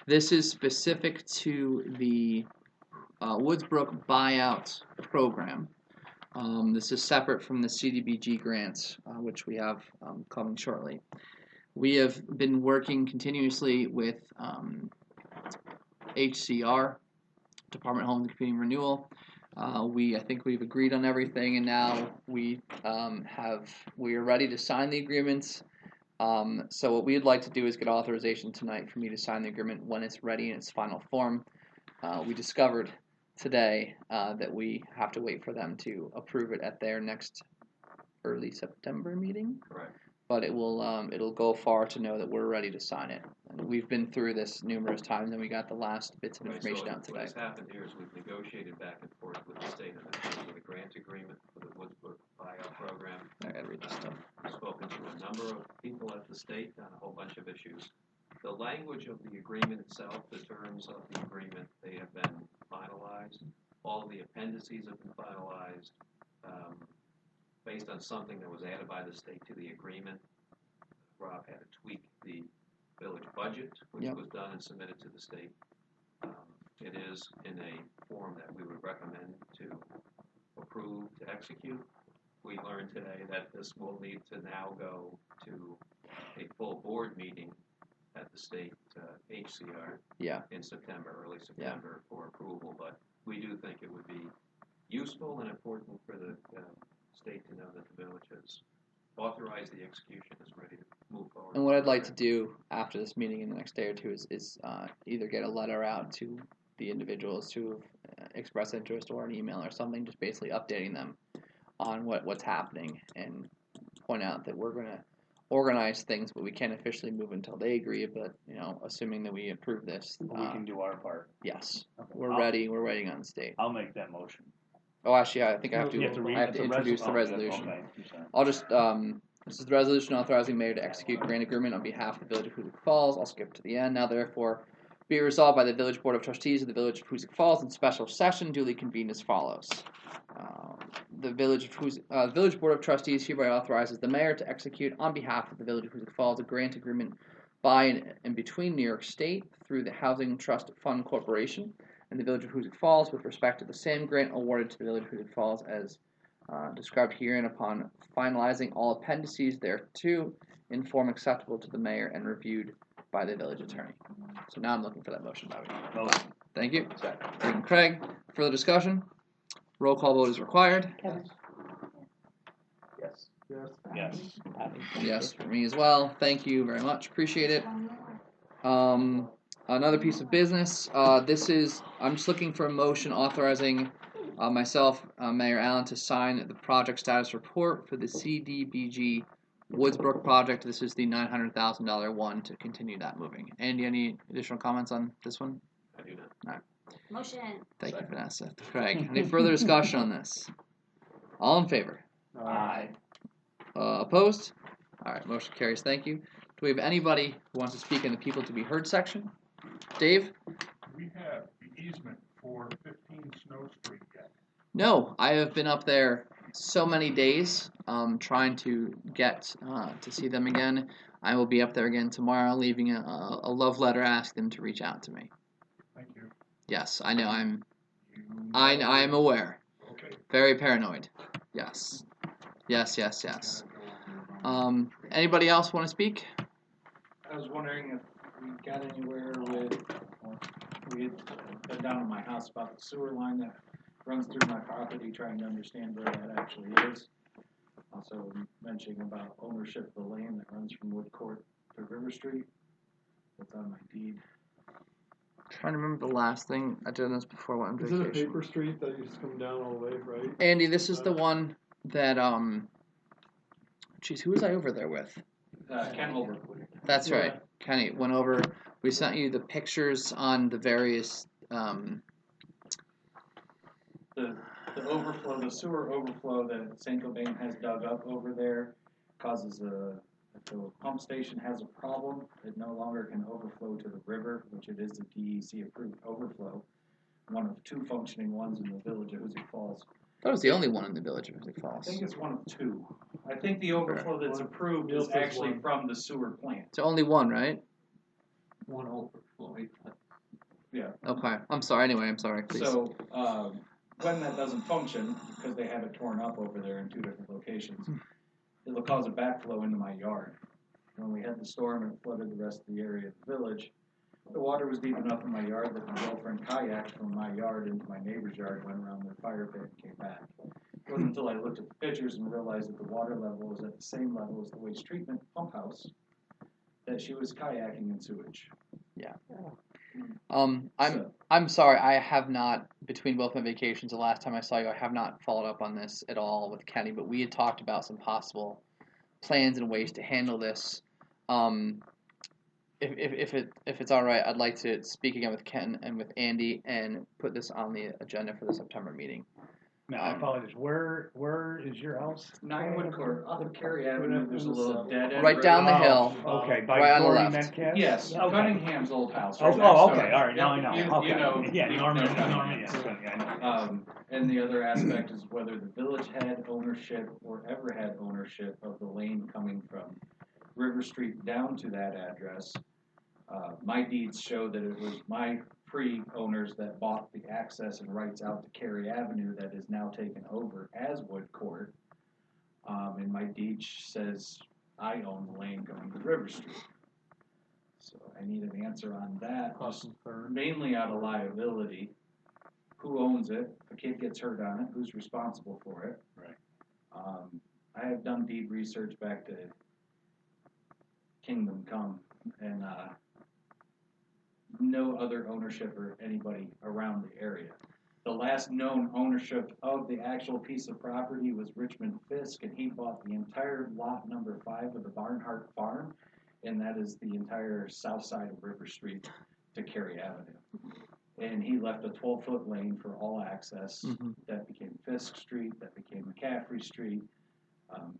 This is specific to the Woodsbrook buyout program. This is separate from the CDBG grants, which we have coming shortly. We have been working continuously with HCR, Department of Homeland and Community Renewal. I think we've agreed on everything, and now we are ready to sign the agreements. So what we'd like to do is get authorization tonight for me to sign the agreement when it's ready in its final form. We discovered today that we have to wait for them to approve it at their next early September meeting. Correct. But it'll go far to know that we're ready to sign it. And we've been through this numerous times, and we got the last bits of information out today. What has happened here is we've negotiated back and forth with the state on the grant agreement for number of people at the state on a whole bunch of issues. The language of the agreement itself, the terms of the agreement, they have been finalized. All the appendices have been finalized, based on something that was added by the state to the agreement. Rob had to tweak the village budget, which was done and submitted to the state. It is in a form that we would recommend to approve to execute. We learned today that this will need to now go to a full board meeting at the state HCR in September, early September, for approval. But we do think it would be useful and important for the state to know that the village has authorized the execution, is ready to move forward. And what I'd like to do after this meeting in the next day or two is either get a letter out to the individuals who express interest, or an email or something, just basically updating them on what's happening, and point out that we're going to organize things, but we can't officially move until they agree. But assuming that we approve this, we can do our part. Yes, Okay. we're ready. We're waiting on the state. I'll make that motion. Oh, actually, I think I have to. I have to introduce the resolution. I'll just. This is the resolution authorizing the mayor to execute grant agreement on behalf of the village of Hoosick Falls. I'll skip to the end. Now, therefore, be resolved by the village board of trustees of the village of Hoosick Falls in special session duly convened as follows. The village board of trustees hereby authorizes the mayor to execute on behalf of the village of Hoosick Falls a grant agreement by and between New York State through the Housing Trust Fund Corporation and the village of Hoosick Falls with respect to the same grant awarded to the village of Hoosick Falls as described herein, upon finalizing all appendices thereto in form acceptable to the mayor and reviewed by the village attorney. So now I'm looking for that motion, Bobby. Thank you. Second, Craig. Further discussion? Roll call vote is required. Yes. Yes. Yes, for me as well. Thank you very much. Appreciate it. Another piece of business. I'm just looking for a motion authorizing myself, Mayor Allen, to sign the project status report for the CDBG Woodsbrook project. This is the $900,000 one to continue that moving. Andy, any additional comments on this one? I do not. All right. Motion. Thank you, Vanessa. Craig, any further discussion on this? All in favor? Aye. Opposed? All right, motion carries. Thank you. Do we have anybody who wants to speak in the people to be heard section? Dave? We have the easement for 15 Snow Street yet. No, I have been up there so many days trying to get to see them again. I will be up there again tomorrow, leaving a love letter asking them to reach out to me. Thank you. Yes, I know. I am aware. Okay. Very paranoid. Yes. Yes. Anybody else want to speak? I was wondering if we got anywhere with, we had been down at my house about the sewer line that runs through my property, trying to understand where that actually is. Also mentioning about ownership of the land that runs from Wood Court to River Street. That's on my deed. Trying to remember the last thing I did this before I went on Is vacation. it a paper street that used to come down all the way, right? Andy, this is the one that who was I over there with? Ken Holbrook. That's right. Kenny went over. We sent you the pictures on the various The overflow, the sewer overflow that St. Cobain has dug up over there causes if the pump station has a problem, it no longer can overflow to the river, which it is a DEC approved overflow. One of two functioning ones in the village of Hoosick Falls. That was the only one in the village of Hoosick I Falls. think it's one of two. I think the overflow that's approved is actually from the sewer plant. It's only one, right? One overflow. Yeah. Okay. I'm sorry. Anyway, I'm sorry. Please. So when that doesn't function, because they have it torn up over there in two different locations, it'll cause a backflow into my yard. When we had the storm and it flooded the rest of the area of the village, the water was deep enough in my yard that my girlfriend kayaked from my yard into my neighbor's yard, went around their fire pit, and came back. It wasn't until I looked at the pictures and realized that the water level was at the same level as the waste treatment pump house that she was kayaking in sewage. Yeah. I'm sorry. I have not, between both my vacations, the last time I saw you, I have not followed up on this at all with Kenny. But we had talked about some possible plans and ways to handle this. If it's all right, I'd like to speak again with Ken and with Andy and put this on the agenda for the September meeting. Now, I apologize, where is your house? 9 Woodcourt, off of Cary Avenue, there's a little dead end. Right down the hill. Okay, by right on the Gordy left. Metcalf? Yes, Okay. Cunningham's old house. Oh, Right next okay, door. all right, now I know. You Okay. know. Yeah, you Norman, know Norman, yes, Cunningham. yeah, I know. And the other aspect is whether the village had ownership or ever had ownership of the lane coming from River Street down to that address. My deeds show that it was my pre-owners that bought the access and rights out to Cary Avenue that is now taken over as Woodcourt. And my deed says I own the lane going to River Street. So I need an answer on that, just mainly out of liability. Who owns it? If a kid gets hurt on it, who's responsible for it? Right. I have done deed research back to Kingdom Come, and no other ownership or anybody around the area. The last known ownership of the actual piece of property was Richmond Fisk, and he bought the entire lot number 5 of the Barnhart Farm, and that is the entire south side of River Street to Cary Avenue. And he left a 12-foot lane for all access. That became Fisk Street, that became McCaffrey Street.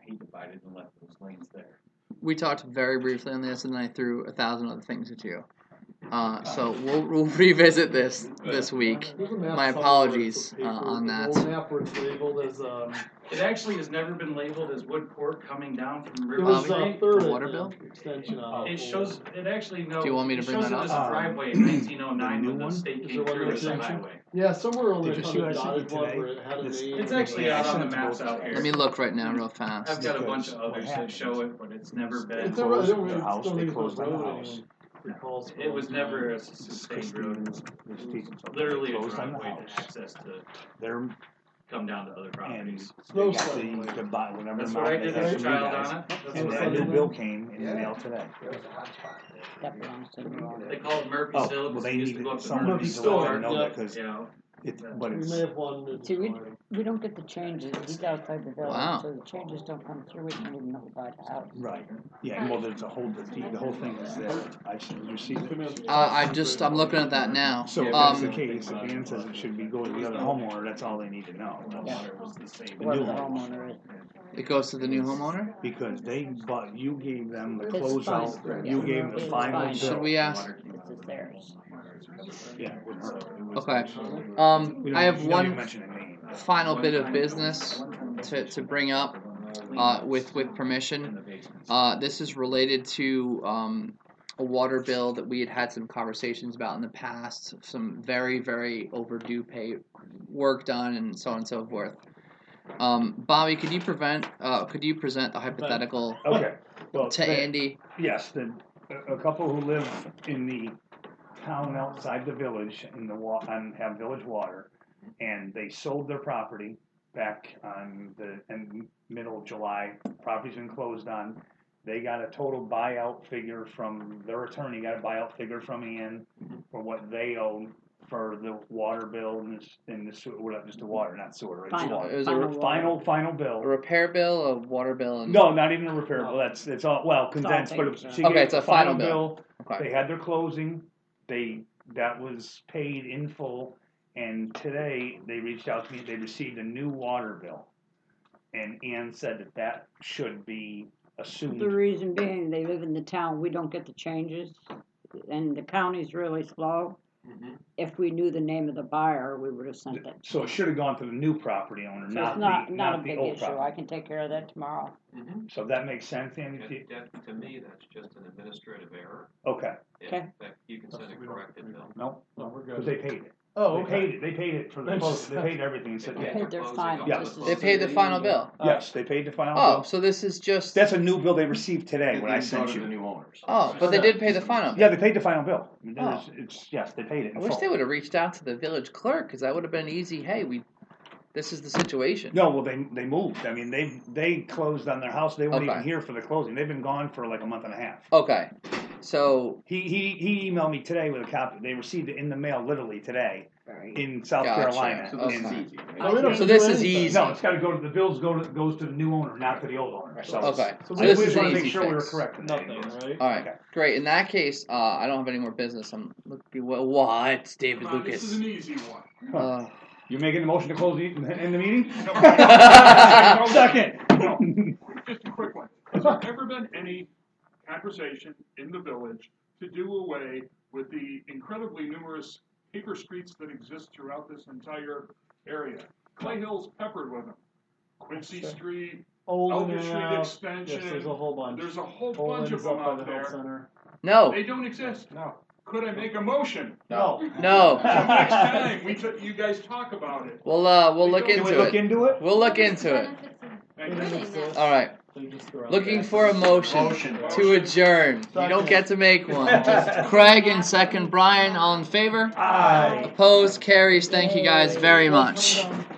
He divided and left those lanes there. We talked very briefly on this, and then I threw 1,000 other things at you. So we'll revisit this week. There's a map My somewhere apologies where it's on that. There's a map where it's labeled as It actually has never been labeled as Woodcourt coming down from it River was Street. third water bill? extension on It shows, it actually, no. Do you want me to it bring shows that it as up? a driveway in 1909 the when new the one? state Is came there one through as a extension? highway. Yeah, somewhere on Did there you on see the what I sent dotted you one today? where it had a This- name. It's actually out on the Yeah, maps out here. Let me look right now real fast. I've got a bunch of Because others what that show it, but it's never been. It's never, I don't, their it's house, don't they think it's closed on the road house. anyone recalls. It was from. never a sustained road. Literally a driveway to access to They're come down to other properties. they got the buy whatever That's amount what I they did had as a from you child guys. on it. That's And what I that new did. bill came in the mail today. That belongs to the They call it Murphy's Oh, Hill well, because they they used to needed go up to someone Murphy's needs to let store. them know that because You know, but We it's may have one that's See, fine. we don't get the changes, he's outside the village, Wow. so the changes don't come through, we don't even know who bought the house. right. Yeah, well, there's a whole the whole thing is there. I should receive it. I'm looking at that now. So if that's the case, if Dan says it should be go to the other homeowner, that's all they need to know. Yeah. The Whoever new the one. homeowner is. It goes to the new homeowner? Because they bought, you gave them the It's closeout, fine. you Yeah. gave them the It's final fine. bill. Should we ask? This is theirs. Yeah, with her. Okay. We I don't- have you don't even one mention a name. final bit of business to bring up with permission. This is related to a water bill that we had some conversations about in the past. Some very, very overdue work done and so on and so forth. Bobby, could you present the hypothetical Okay. Well, to Andy? Yes, a couple who live in the town outside the village and have village water, and they sold their property back on in middle of July. Property's been closed on. They got a total buyout figure from their attorney. Got a buyout figure from Ian for what they owe for the water bill and the sewer. Well, just the water, not sewer. Right? Final. Water. It was a final bill. A repair bill, a water bill, and No, not even a repair bill. It's all well condensed, but she gave it's a final bill. They had their closing. That was paid in full, and today they reached out to me. They received a new water bill, and Ann said that should be assumed. The reason being, they live in the town, we don't get the changes, and the county's really slow. If we knew the name of the buyer, we would have sent it. So it should have gone to the new property owner, So not it's the not a the big old issue, property. I can take care of that tomorrow. So that makes sense, Andy. To me, that's just an administrative error. Okay. Okay. That you can send a corrected bill. No, we're good. because they paid it. Oh, They okay. paid it. They paid it for the close. They paid everything. And said, They yeah. paid their final. Yeah. This is- They paid the final bill. Yes, they paid the final Oh, bill. so this is just. That's a new bill they received today when I sent you. The new owners. Oh, but they did pay the final bill. Yeah, they paid the final bill. Oh. Yes, they paid it. I in wish full. they would have reached out to the village clerk because that would have been easy. Hey, this is the situation. No, well, they moved. I mean, they closed on their house. They weren't Okay. even here for the closing. They've been gone for like a month and a half. Okay, so He emailed me today with a copy. They received it in the mail literally today in South Gotcha. Carolina. So this And- is easy, right? So we don't So do this is anything. easy. No, it's got to go to the bills. Goes to the new owner, not to the old owner. So Okay. So So we this just is want an to make easy sure we were fix. correct. in that. Nothing, right? All right, great. In that case, I don't have any more business. I'm looking. What? David This Lucas. is an easy one. Uh, You making the motion to close the meeting? No. Second. No, just a quick one. Has there ever been any conversation in the village to do away with the incredibly numerous paper streets that exist throughout this entire area? Clay Hill's peppered with them. Quincy Street, Elder Street Extension. Yes, there's a whole bunch. There's a whole bunch of them up by out the there. health center. No. They don't exist. No. Could I make a motion? No. So next time you guys talk about it. We'll look Can into we it. look into it? We'll look into it. All right. Looking for a motion to adjourn. You don't get to make one. Just Craig and second Brian. All in favor? Aye. Opposed? Carries. Thank you guys very much.